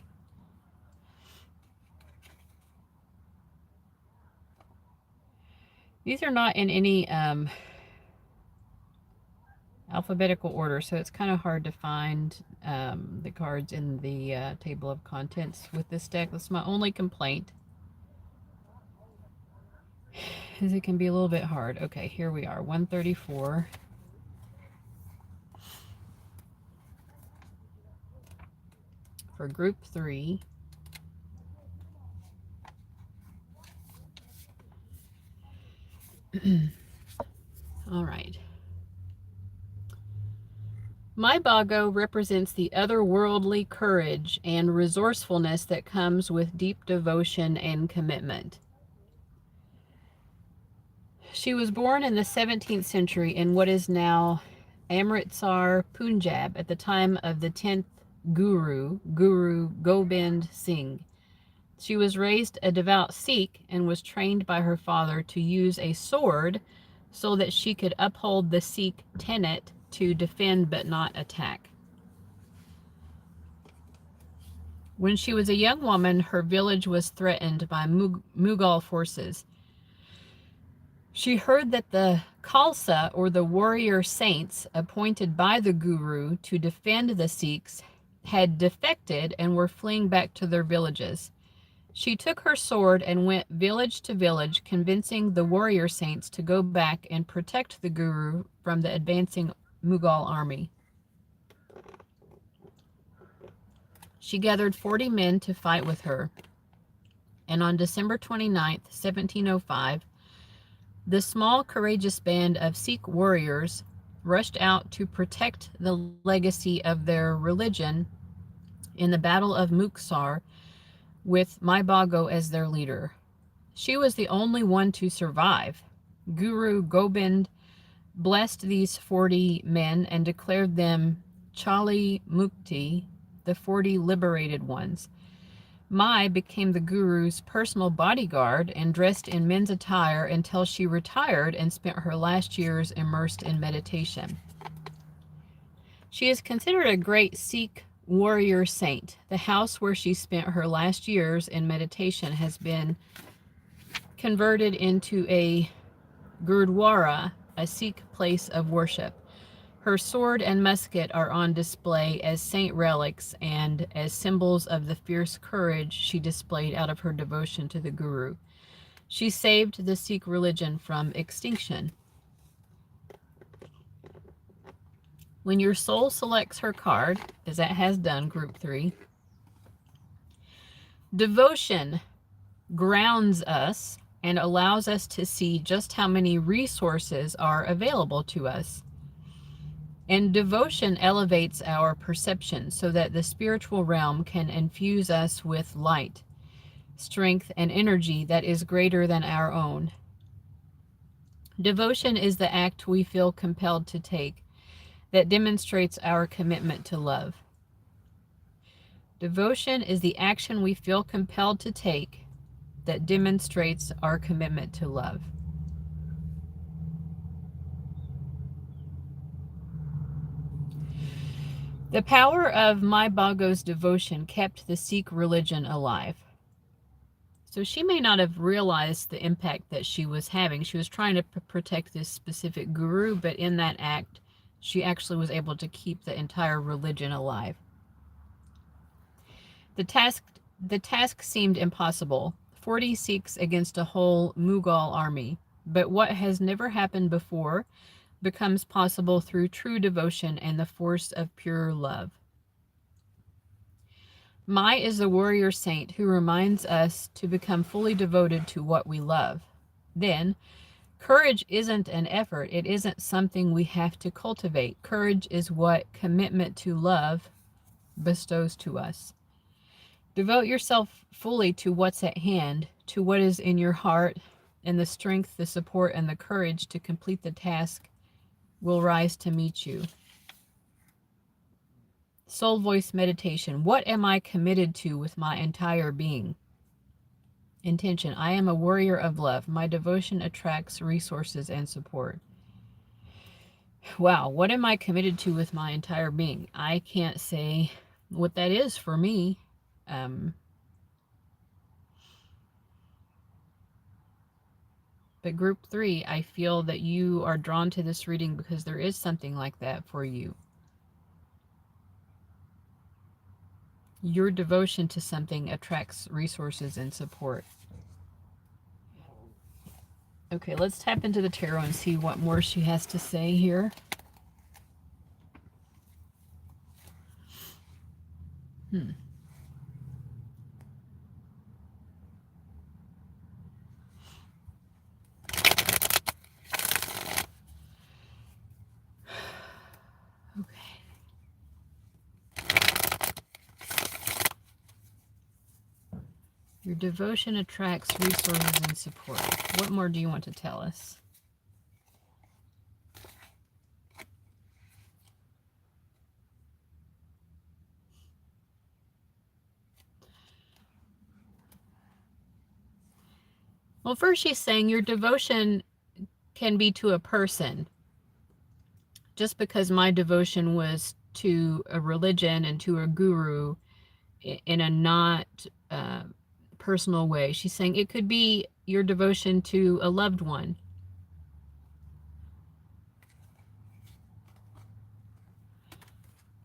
These are not in any alphabetical order, so it's kind of hard to find the cards in the table of contents with this deck. That's my only complaint, is it can be a little bit hard. Okay, here we are, 134. For group 3. All right. My Bago represents the otherworldly courage and resourcefulness that comes with deep devotion and commitment. She was born in the 17th century in what is now Amritsar, Punjab, at the time of the 10th Guru, Guru Gobind Singh. She was raised a devout Sikh and was trained by her father to use a sword so that she could uphold the Sikh tenet to defend but not attack. When she was a young woman, her village was threatened by Mughal forces. She heard that the Khalsa, or the warrior saints appointed by the Guru to defend the Sikhs, had defected and were fleeing back to their villages. She took her sword and went village to village, convincing the warrior saints to go back and protect the Guru from the advancing Mughal army. She gathered 40 men to fight with her, and on December 29th, 1705, the small, courageous band of Sikh warriors rushed out to protect the legacy of their religion in the Battle of Muxar, with My Bago as their leader. She was the only one to survive. Guru Gobind blessed these 40 men and declared them Chali Mukti, the 40 liberated ones. Mai became the Guru's personal bodyguard and dressed in men's attire until she retired and spent her last years immersed in meditation. She is considered a great Sikh warrior saint. The house where she spent her last years in meditation has been converted into a Gurdwara, a Sikh place of worship. Her sword and musket are on display as saint relics and as symbols of the fierce courage she displayed out of her devotion to the Guru. She saved the Sikh religion from extinction. When your soul selects her card, as that has done, group 3, devotion grounds us and allows us to see just how many resources are available to us. And devotion elevates our perception so that the spiritual realm can infuse us with light, strength, and energy that is greater than our own. Devotion is the act we feel compelled to take that demonstrates our commitment to love. Devotion is the action we feel compelled to take that demonstrates our commitment to love. The power of Mai Bhago's devotion kept the Sikh religion alive. So she may not have realized the impact that she was having. She was trying to protect this specific guru, but in that act, she actually was able to keep the entire religion alive. The task seemed impossible. 40 Sikhs against a whole Mughal army. But what has never happened before becomes possible through true devotion and the force of pure love. Mai is the warrior saint who reminds us to become fully devoted to what we love. Then, courage isn't an effort. It isn't something we have to cultivate. Courage is what commitment to love bestows to us. Devote yourself fully to what's at hand, to what is in your heart, and the strength, the support, and the courage to complete the task will rise to meet you. Soul voice meditation. What am I committed to with my entire being? Intention. I am a warrior of love. My devotion attracts resources and support. Wow, what am I committed to with my entire being? I can't say what that is for me. But group 3, I feel that you are drawn to this reading because there is something like that for you. Your devotion to something attracts resources and support. Okay, let's tap into the tarot and see what more she has to say here. Your devotion attracts resources and support. What more do you want to tell us? Well, first she's saying your devotion can be to a person. Just because my devotion was to a religion and to a guru in a not personal way. She's saying it could be your devotion to a loved one.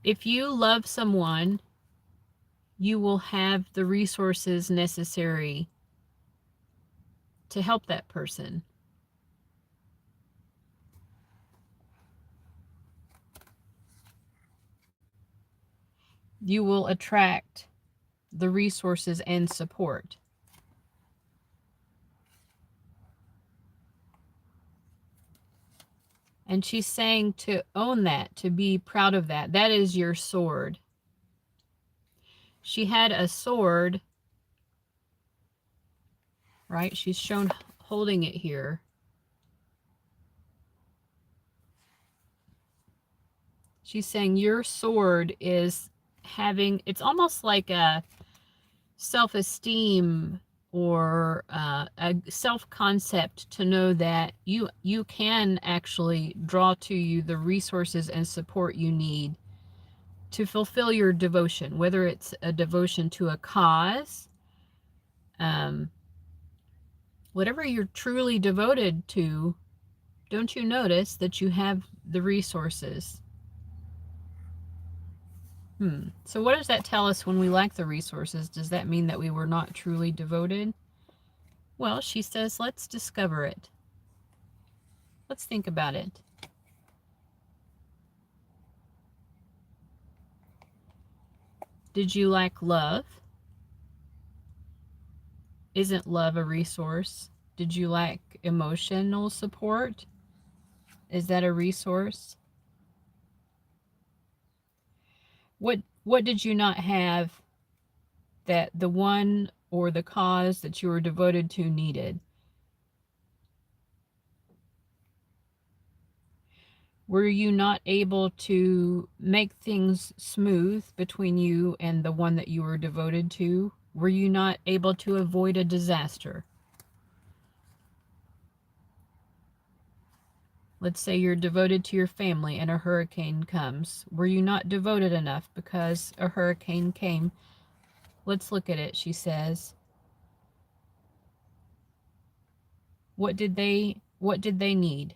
If you love someone, you will have the resources necessary to help that person. You will attract the resources and support. And she's saying to own that, to be proud of that. That is your sword. She had a sword, right? She's shown holding it here. She's saying your sword is having, it's almost like a self-esteem or a self-concept to know that you can actually draw to you the resources and support you need to fulfill your devotion, whether it's a devotion to a cause, whatever you're truly devoted to. Don't you notice that you have the resources? So what does that tell us when we lack the resources? Does that mean that we were not truly devoted? Well, she says, let's discover it. Let's think about it. Did you lack love? Isn't love a resource? Did you lack emotional support? Is that a resource? What did you not have that the one or the cause that you were devoted to needed? Were you not able to make things smooth between you and the one that you were devoted to? Were you not able to avoid a disaster? Let's say you're devoted to your family and a hurricane comes. Were you not devoted enough because a hurricane came? Let's look at it, she says. What did they need?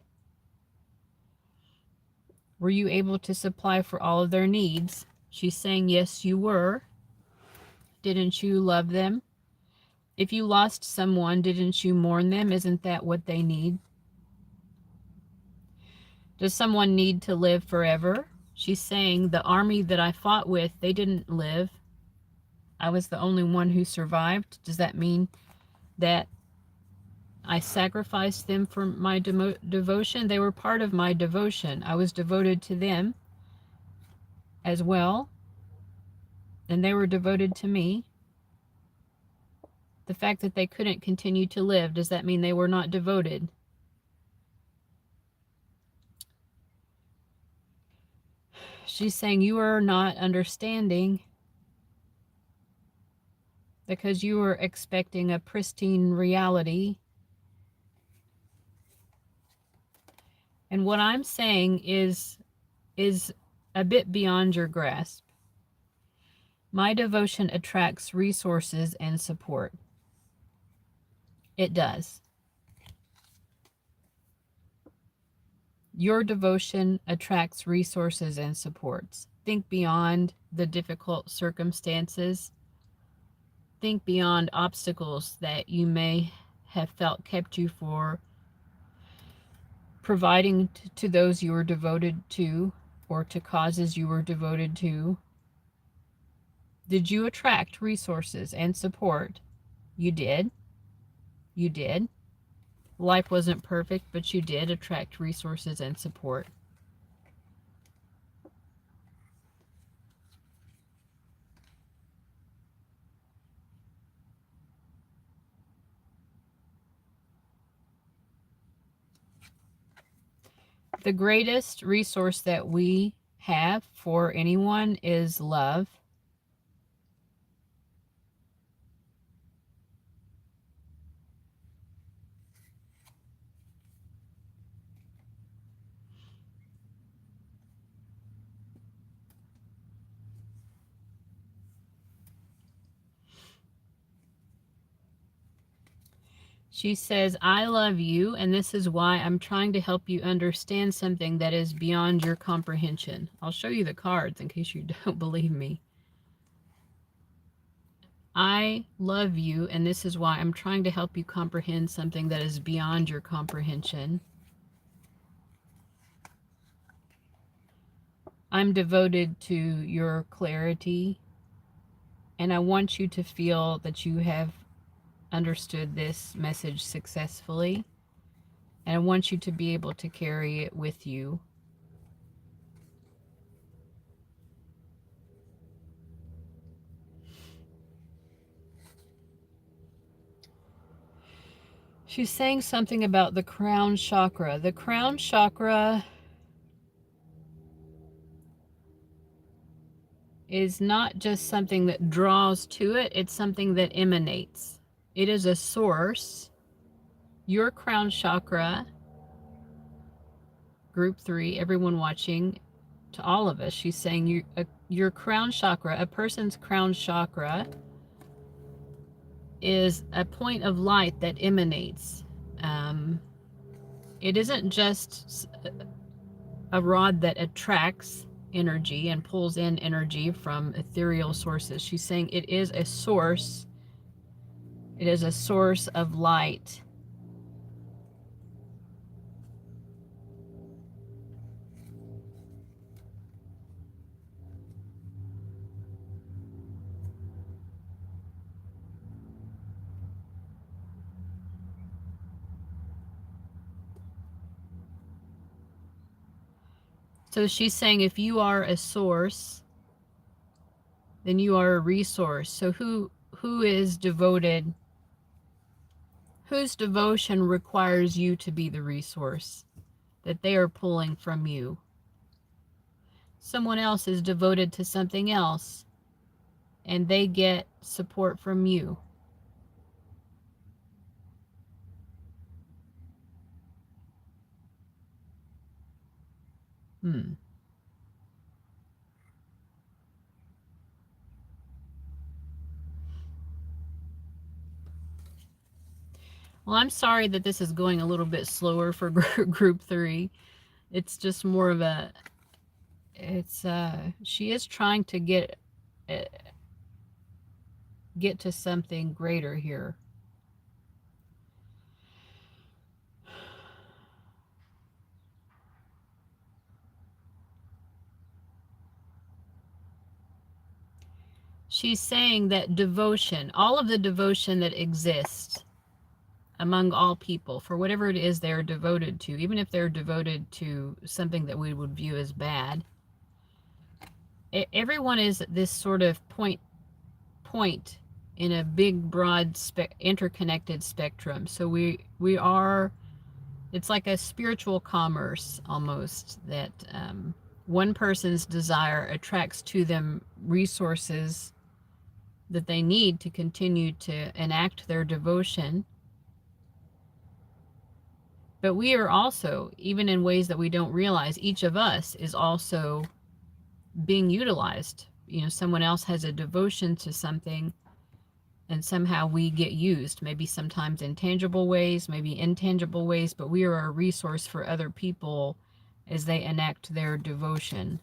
Were you able to supply for all of their needs? She's saying, yes, you were. Didn't you love them? If you lost someone, didn't you mourn them? Isn't that what they need? Does someone need to live forever? She's saying, the army that I fought with, they didn't live. I was the only one who survived. Does that mean that I sacrificed them for my devotion? They were part of my devotion. I was devoted to them as well, and they were devoted to me. The fact that they couldn't continue to live, does that mean they were not devoted? She's saying, you are not understanding because you were expecting a pristine reality. And what I'm saying is a bit beyond your grasp. My devotion attracts resources and support. It does. Your devotion attracts resources and supports. Think beyond the difficult circumstances. Think beyond obstacles that you may have felt kept you for providing to those you were devoted to or to causes you were devoted to. Did you attract resources and support? You did. You did. Life wasn't perfect, but you did attract resources and support. The greatest resource that we have for anyone is love. She says, I love you, and this is why I'm trying to help you understand something that is beyond your comprehension. I'll show you the cards in case you don't believe me. I love you, and this is why I'm trying to help you comprehend something that is beyond your comprehension. I'm devoted to your clarity, and I want you to feel that you have understood this message successfully, and I want you to be able to carry it with you. She's saying something about the crown chakra. The crown chakra is not just something that draws to it, it's something that emanates. It is a source. Your crown chakra, group 3, everyone watching, to all of us, she's saying your crown chakra, a person's crown chakra, is a point of light that emanates. It isn't just a rod that attracts energy and pulls in energy from ethereal sources. She's saying it is a source. It is a source of light. So she's saying if you are a source, then you are a resource. So who is devoted? Whose devotion requires you to be the resource that they are pulling from you? Someone else is devoted to something else and they get support from you. Well, I'm sorry that this is going a little bit slower for group 3. It's just more of a, she is trying to get to something greater here. She's saying that devotion, all of the devotion that exists among all people, for whatever it is they're devoted to, even if they're devoted to something that we would view as bad, everyone is this sort of point in a big, broad, interconnected spectrum. So we are, it's like a spiritual commerce almost, that one person's desire attracts to them resources that they need to continue to enact their devotion. But we are also, even in ways that we don't realize, each of us is also being utilized. You know, someone else has a devotion to something and somehow we get used, maybe sometimes in tangible ways, maybe intangible ways, but we are a resource for other people as they enact their devotion.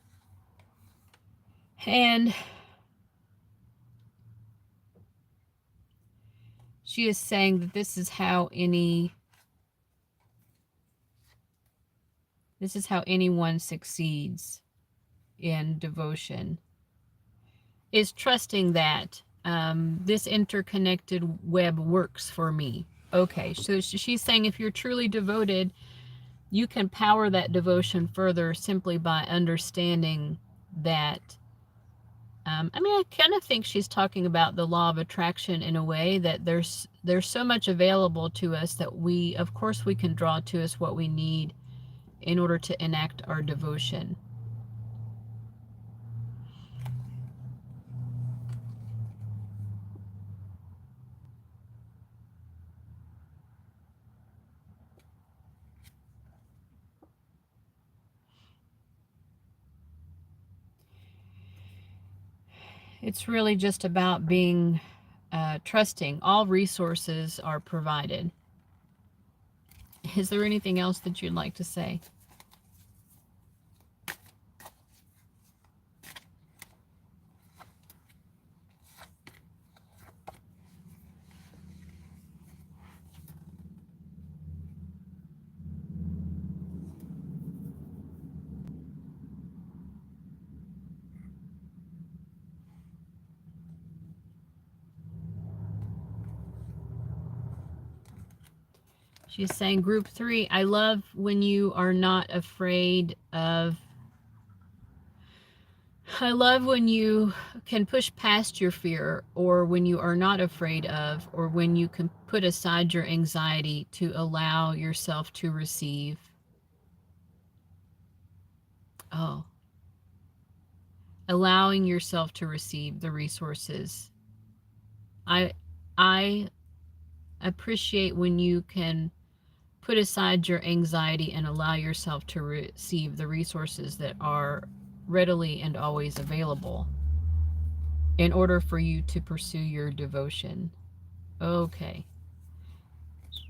And she is saying that this is how anyone succeeds in devotion, is trusting that this interconnected web works for me. Okay, so she's saying if you're truly devoted, you can power that devotion further simply by understanding that. I mean, I kind of think she's talking about the law of attraction in a way, that there's so much available to us that of course we can draw to us what we need in order to enact our devotion. It's really just about being trusting. All resources are provided. Is there anything else that you'd like to say? She's saying, group 3, I love when you are not afraid of, I love when you can push past your fear, or when you are not afraid of, or when you can put aside your anxiety to allow yourself to receive. Oh, allowing yourself to receive the resources. I appreciate when you can put aside your anxiety and allow yourself to receive the resources that are readily and always available in order for you to pursue your devotion. Okay.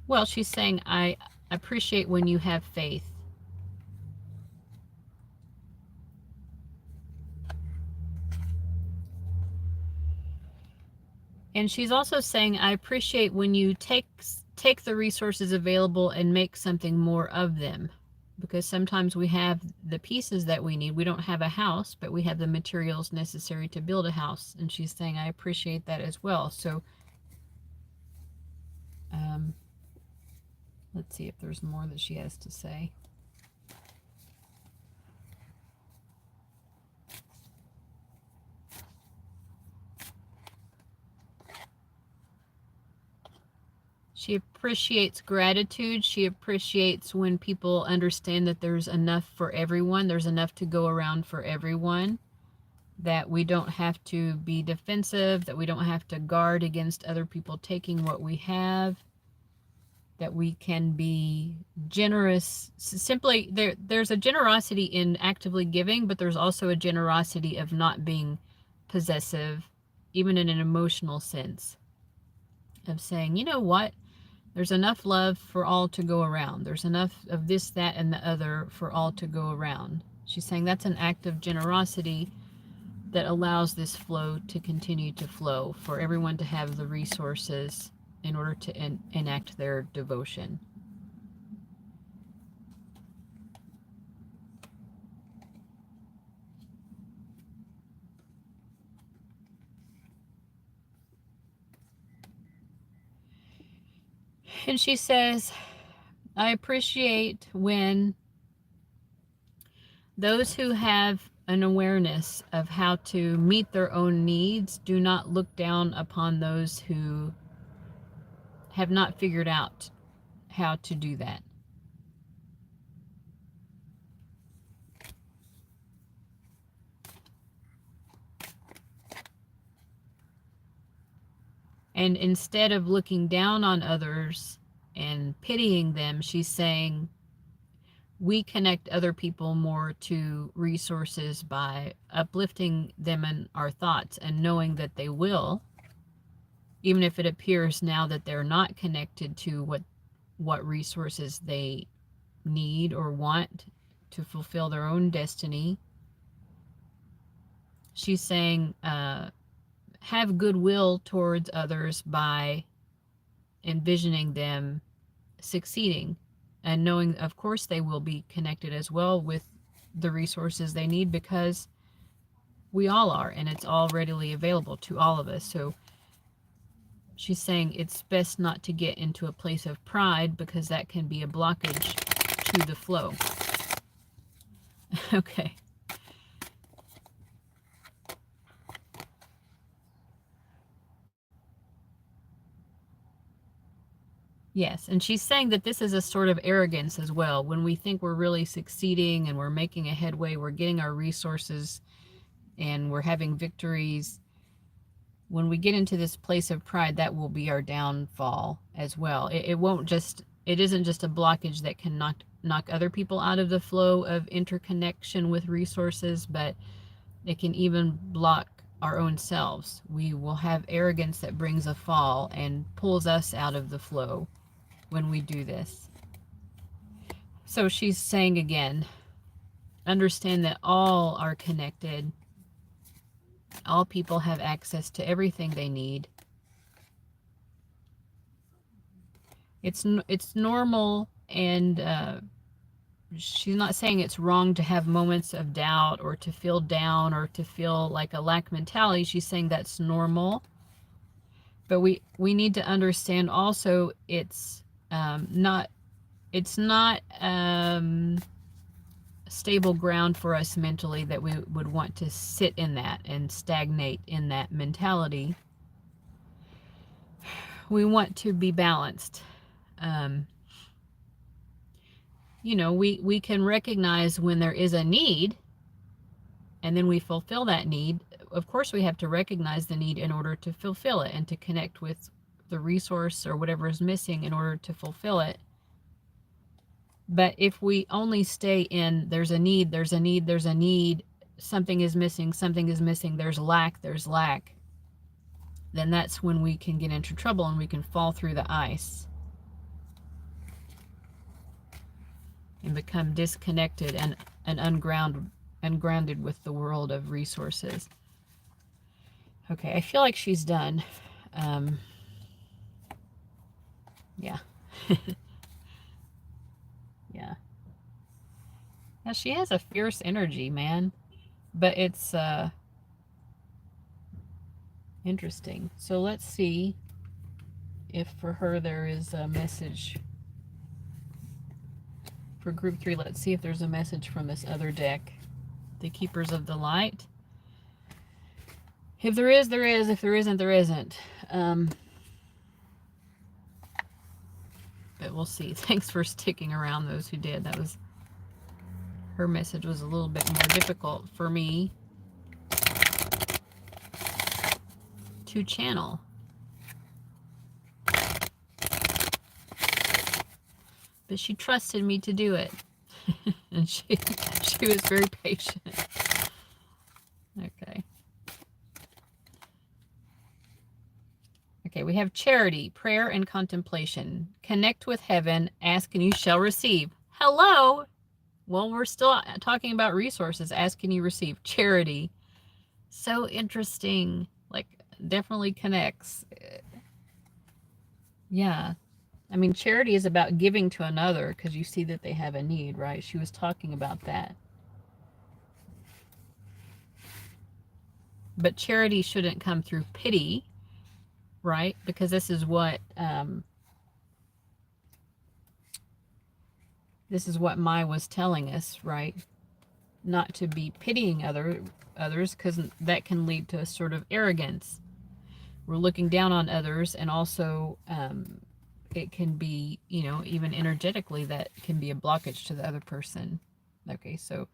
Well, she's saying, I appreciate when you have faith. And she's also saying, I appreciate when you take the resources available and make something more of them. Because sometimes we have the pieces that we need. We don't have a house, but we have the materials necessary to build a house. And she's saying, I appreciate that as well. So let's see if there's more that she has to say. She appreciates gratitude. She appreciates when people understand that there's enough for everyone. There's enough to go around for everyone. That we don't have to be defensive. That we don't have to guard against other people taking what we have. That we can be generous. Simply, there's a generosity in actively giving, but there's also a generosity of not being possessive, even in an emotional sense. Of saying, you know what? There's enough love for all to go around. There's enough of this, that, and the other for all to go around. She's saying that's an act of generosity that allows this flow to continue to flow, for everyone to have the resources in order to enact their devotion. And she says, I appreciate when those who have an awareness of how to meet their own needs do not look down upon those who have not figured out how to do that. And instead of looking down on others and pitying them, she's saying we connect other people more to resources by uplifting them in our thoughts and knowing that they will, even if it appears now that they're not connected to what resources they need or want to fulfill their own destiny. She's saying have goodwill towards others by envisioning them succeeding and knowing, of course, they will be connected as well with the resources they need, because we all are, and it's all readily available to all of us. So she's saying it's best not to get into a place of pride, because that can be a blockage to the flow. Okay. Yes, and she's saying that this is a sort of arrogance as well. When we think we're really succeeding and we're making a headway, we're getting our resources and we're having victories. When we get into this place of pride, that will be our downfall as well. It isn't just a blockage that can knock other people out of the flow of interconnection with resources, but it can even block our own selves. We will have arrogance that brings a fall and pulls us out of the flow when we do this. So she's saying again, understand that all are connected. All people have access to everything they need. It's normal, and she's not saying it's wrong to have moments of doubt or to feel down or to feel like a lack mentality. She's saying that's normal. But we need to understand also it's not stable ground for us mentally that we would want to sit in that and stagnate in that mentality. We want to be balanced. We can recognize when there is a need, and then we fulfill that need. Of course, we have to recognize the need in order to fulfill it and to connect with the resource or whatever is missing in order to fulfill it. But if we only stay in there's a need something is missing, there's lack, then that's when we can get into trouble and we can fall through the ice and become disconnected and ungrounded with the world of resources. Okay, I feel like she's done. Yeah. Yeah. Now she has a fierce energy, man. But it's interesting. So let's see if for her there is a message. For group 3, let's see if there's a message from this other deck. The Keepers of the Light. If there is, there is. If there isn't, there isn't. But we'll see. Thanks for sticking around, those who did. That was... Her message was a little bit more difficult for me to channel. But she trusted me to do it. And she was very patient. Okay. Okay, we have charity, prayer, and contemplation. Connect with heaven, ask and you shall receive. Hello! Well, we're still talking about resources. Ask and you receive. Charity. So interesting. Like, definitely connects. Yeah. I mean, charity is about giving to another because you see that they have a need, right? She was talking about that. But charity shouldn't come through pity, right? Because this is what Mai was telling us, right? Not to be pitying others, because that can lead to a sort of arrogance. We're looking down on others, and also it can be, you know, even energetically, that can be a blockage to the other person. Okay, so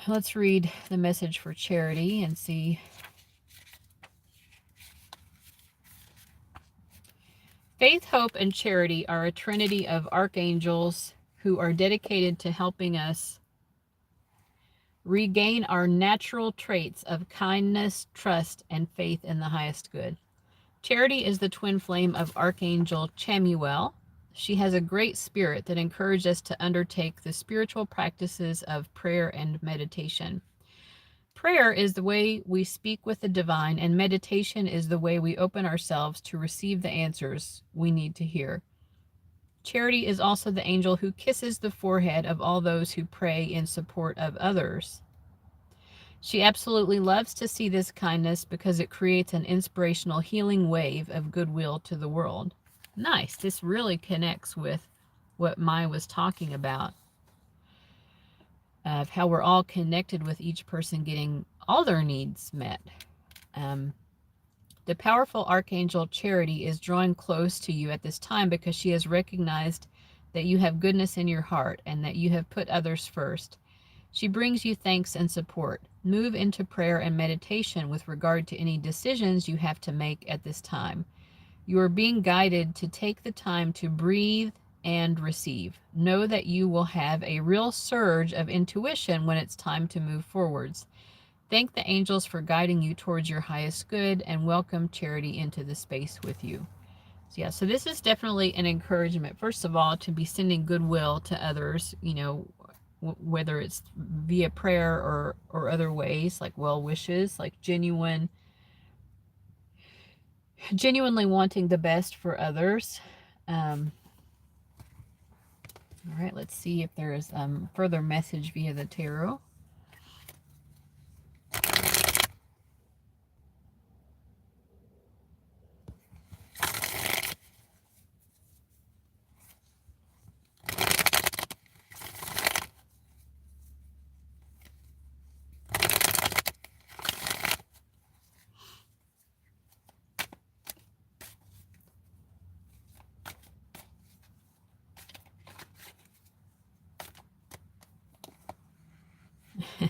let's read the message for charity and see. Faith, hope, and charity are a trinity of archangels who are dedicated to helping us regain our natural traits of kindness, trust, and faith in the highest good. Charity is the twin flame of Archangel Chamuel. She has a great spirit that encourages us to undertake the spiritual practices of prayer and meditation. Prayer is the way we speak with the divine, and meditation is the way we open ourselves to receive the answers we need to hear. Charity is also the angel who kisses the forehead of all those who pray in support of others. She absolutely loves to see this kindness because it creates an inspirational healing wave of goodwill to the world. Nice. This really connects with what Mai was talking about, of how we're all connected with each person getting all their needs met. The powerful Archangel Charity is drawing close to you at this time because she has recognized that you have goodness in your heart and that you have put others first. She brings you thanks and support. Move into prayer and meditation with regard to any decisions you have to make at this time. You are being guided to take the time to breathe and receive. Know that you will have a real surge of intuition when it's time to move forwards. Thank the angels for guiding you towards your highest good and welcome charity into the space with you. So yeah, so this is definitely an encouragement, first of all, to be sending goodwill to others, you know, whether it's via prayer or other ways, like well wishes, like genuinely wanting the best for others. All right, let's see if there is further message via the tarot.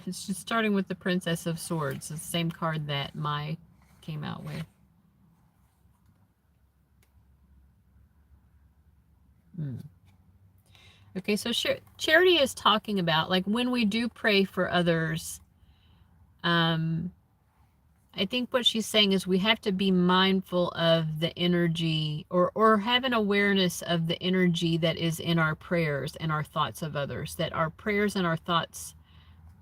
It's just starting with the Princess of Swords, the same card that Mai came out with. Okay, so charity is talking about, like, when we do pray for others, I think what she's saying is we have to be mindful of the energy, or have an awareness of the energy that is in our prayers and our thoughts of others, that our prayers and our thoughts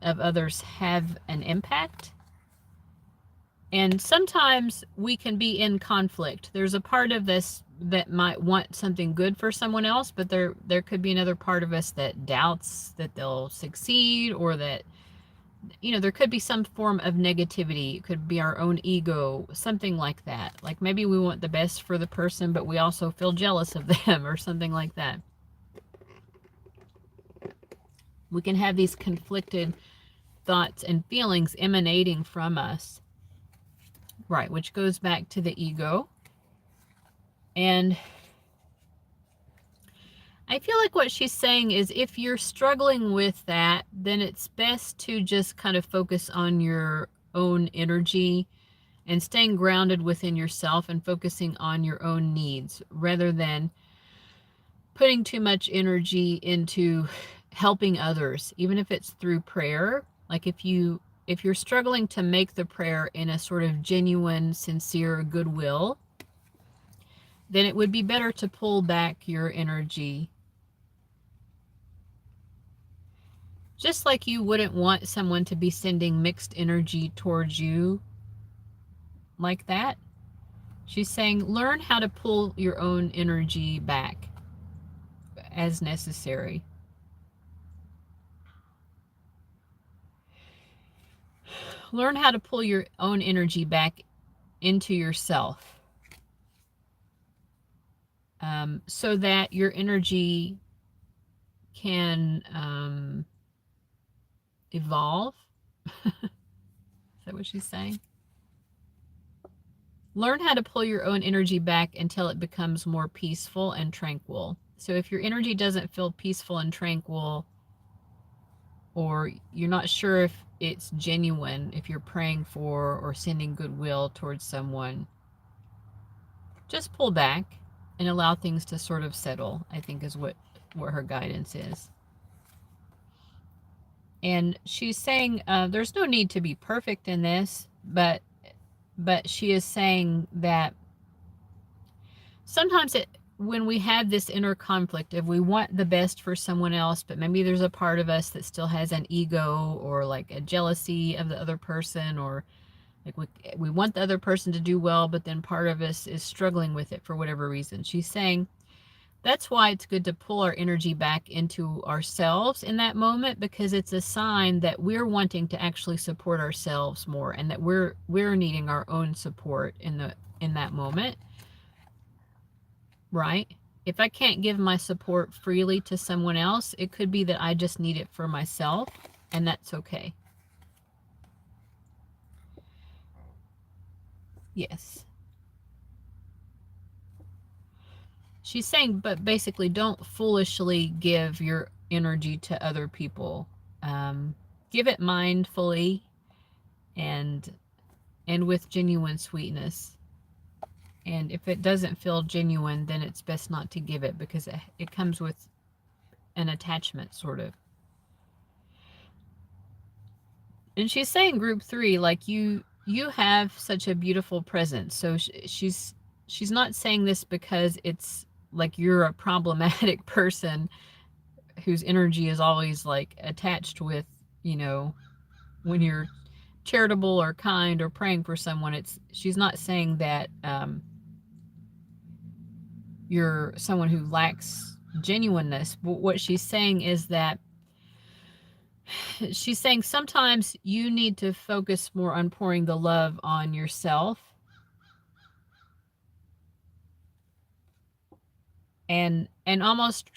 of others have an impact. And sometimes we can be in conflict. There's a part of this that might want something good for someone else, but there could be another part of us that doubts that they'll succeed, or that, there could be some form of negativity. It could be our own ego, something like that. Like maybe we want the best for the person, but we also feel jealous of them or something like that. We can have these conflicted thoughts and feelings emanating from us. Right, which goes back to the ego. And I feel like what she's saying is if you're struggling with that, then it's best to just kind of focus on your own energy and staying grounded within yourself and focusing on your own needs, rather than putting too much energy into helping others, even if it's through prayer. Like if you're struggling to make the prayer in a sort of genuine, sincere goodwill, then it would be better to pull back your energy. Just like you wouldn't want someone to be sending mixed energy towards you like that. She's saying learn how to pull your own energy back as necessary. Learn how to pull your own energy back into yourself, so that your energy can evolve. Is that what she's saying? Learn how to pull your own energy back until it becomes more peaceful and tranquil. So if your energy doesn't feel peaceful and tranquil, or you're not sure if it's genuine, if you're praying for or sending goodwill towards someone, just pull back and allow things to sort of settle, I think is what her guidance is. And she's saying there's no need to be perfect in this, but she is saying that sometimes when we have this inner conflict, if we want the best for someone else, but maybe there's a part of us that still has an ego or like a jealousy of the other person, or like we want the other person to do well, but then part of us is struggling with it for whatever reason. She's saying that's why it's good to pull our energy back into ourselves in that moment, because it's a sign that we're wanting to actually support ourselves more, and that we're needing our own support in that moment. Right? If I can't give my support freely to someone else, it could be that I just need it for myself, and that's okay. Yes. She's saying, but basically, don't foolishly give your energy to other people. Give it mindfully and with genuine sweetness. And if it doesn't feel genuine, then it's best not to give it, because it comes with an attachment, sort of. And she's saying, group 3, like you have such a beautiful presence. So she's not saying this because it's like you're a problematic person whose energy is always like attached with, when you're charitable or kind or praying for someone. She's not saying that you're someone who lacks genuineness. But what she's saying is that she's saying sometimes you need to focus more on pouring the love on yourself, and almost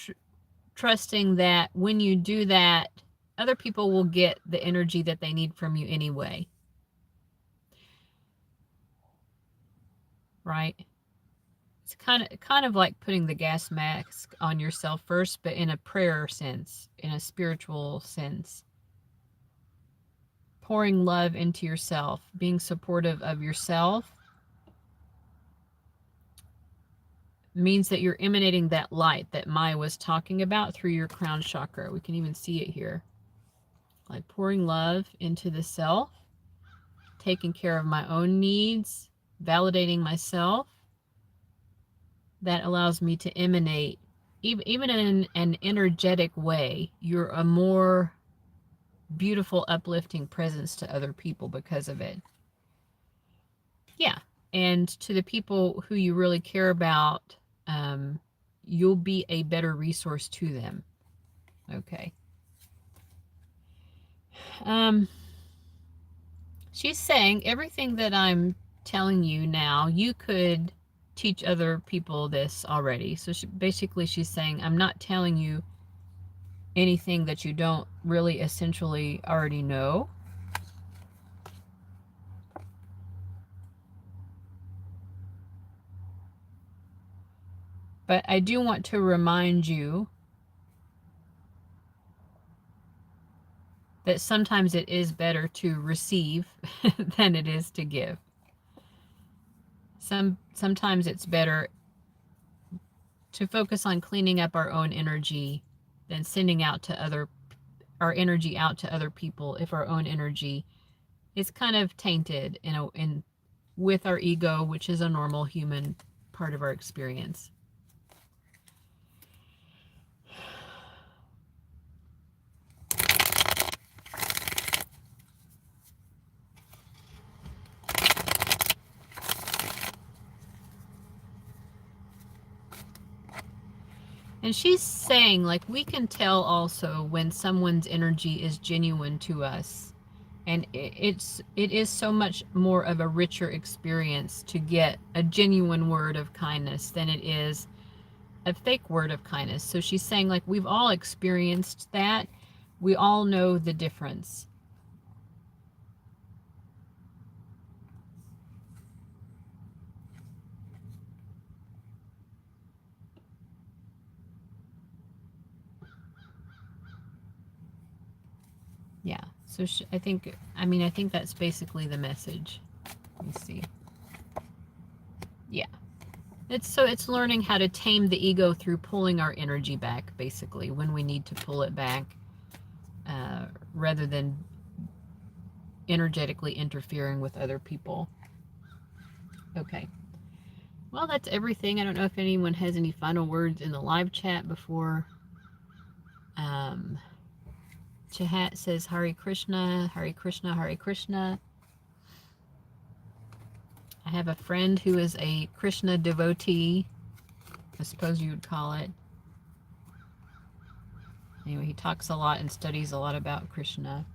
trusting that when you do that, other people will get the energy that they need from you anyway. Right? It's kind of like putting the gas mask on yourself first, but in a prayer sense, in a spiritual sense. Pouring love into yourself, being supportive of yourself, means that you're emanating that light that Maya was talking about through your crown chakra. We can even see it here. Like pouring love into the self. taking care of my own needs, validating myself, that allows me to emanate, even in an energetic way, you're a more beautiful, uplifting presence to other people because of it. Yeah. And to the people who you really care about, you'll be a better resource to them. Okay. She's saying everything that I'm telling you now, you could teach other people this already. So basically she's saying, I'm not telling you anything that you don't really essentially already know. But I do want to remind you that sometimes it is better to receive than it is to give. Sometimes it's better to focus on cleaning up our own energy than sending out to our energy out to other people if our own energy is kind of tainted with our ego, which is a normal human part of our experience. And she's saying, like, we can tell also when someone's energy is genuine to us. And it is so much more of a richer experience to get a genuine word of kindness than it is a fake word of kindness. So she's saying, like, we've all experienced that. We all know the difference. Yeah. So I think that's basically the message. Let me see. Yeah. It's learning how to tame the ego through pulling our energy back, basically, when we need to pull it back, rather than energetically interfering with other people. Okay. Well, that's everything. I don't know if anyone has any final words in the live chat before. Chahat says Hare Krishna, Hare Krishna, Hare Krishna. I have a friend who is a Krishna devotee, I suppose you would call it. Anyway, he talks a lot and studies a lot about Krishna.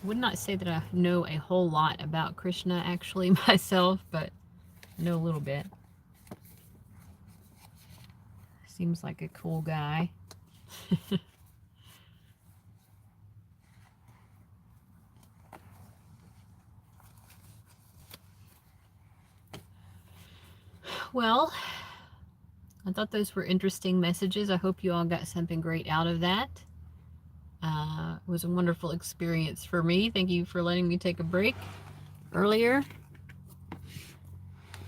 Would not say that I know a whole lot about Krishna actually myself, but I know a little bit. Seems like a cool guy. Well, I thought those were interesting messages. I hope you all got something great out of that. It was a wonderful experience for me. Thank you for letting me take a break earlier.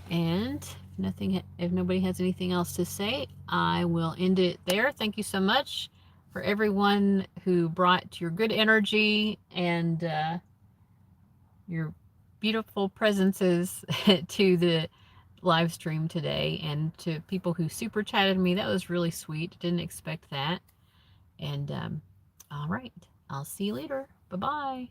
And if nobody has anything else to say, I will end it there. Thank you so much for everyone who brought your good energy and your beautiful presences to the live stream today, and to people who super chatted me. That was really sweet. Didn't expect that. And all right, I'll see you later. Bye-bye.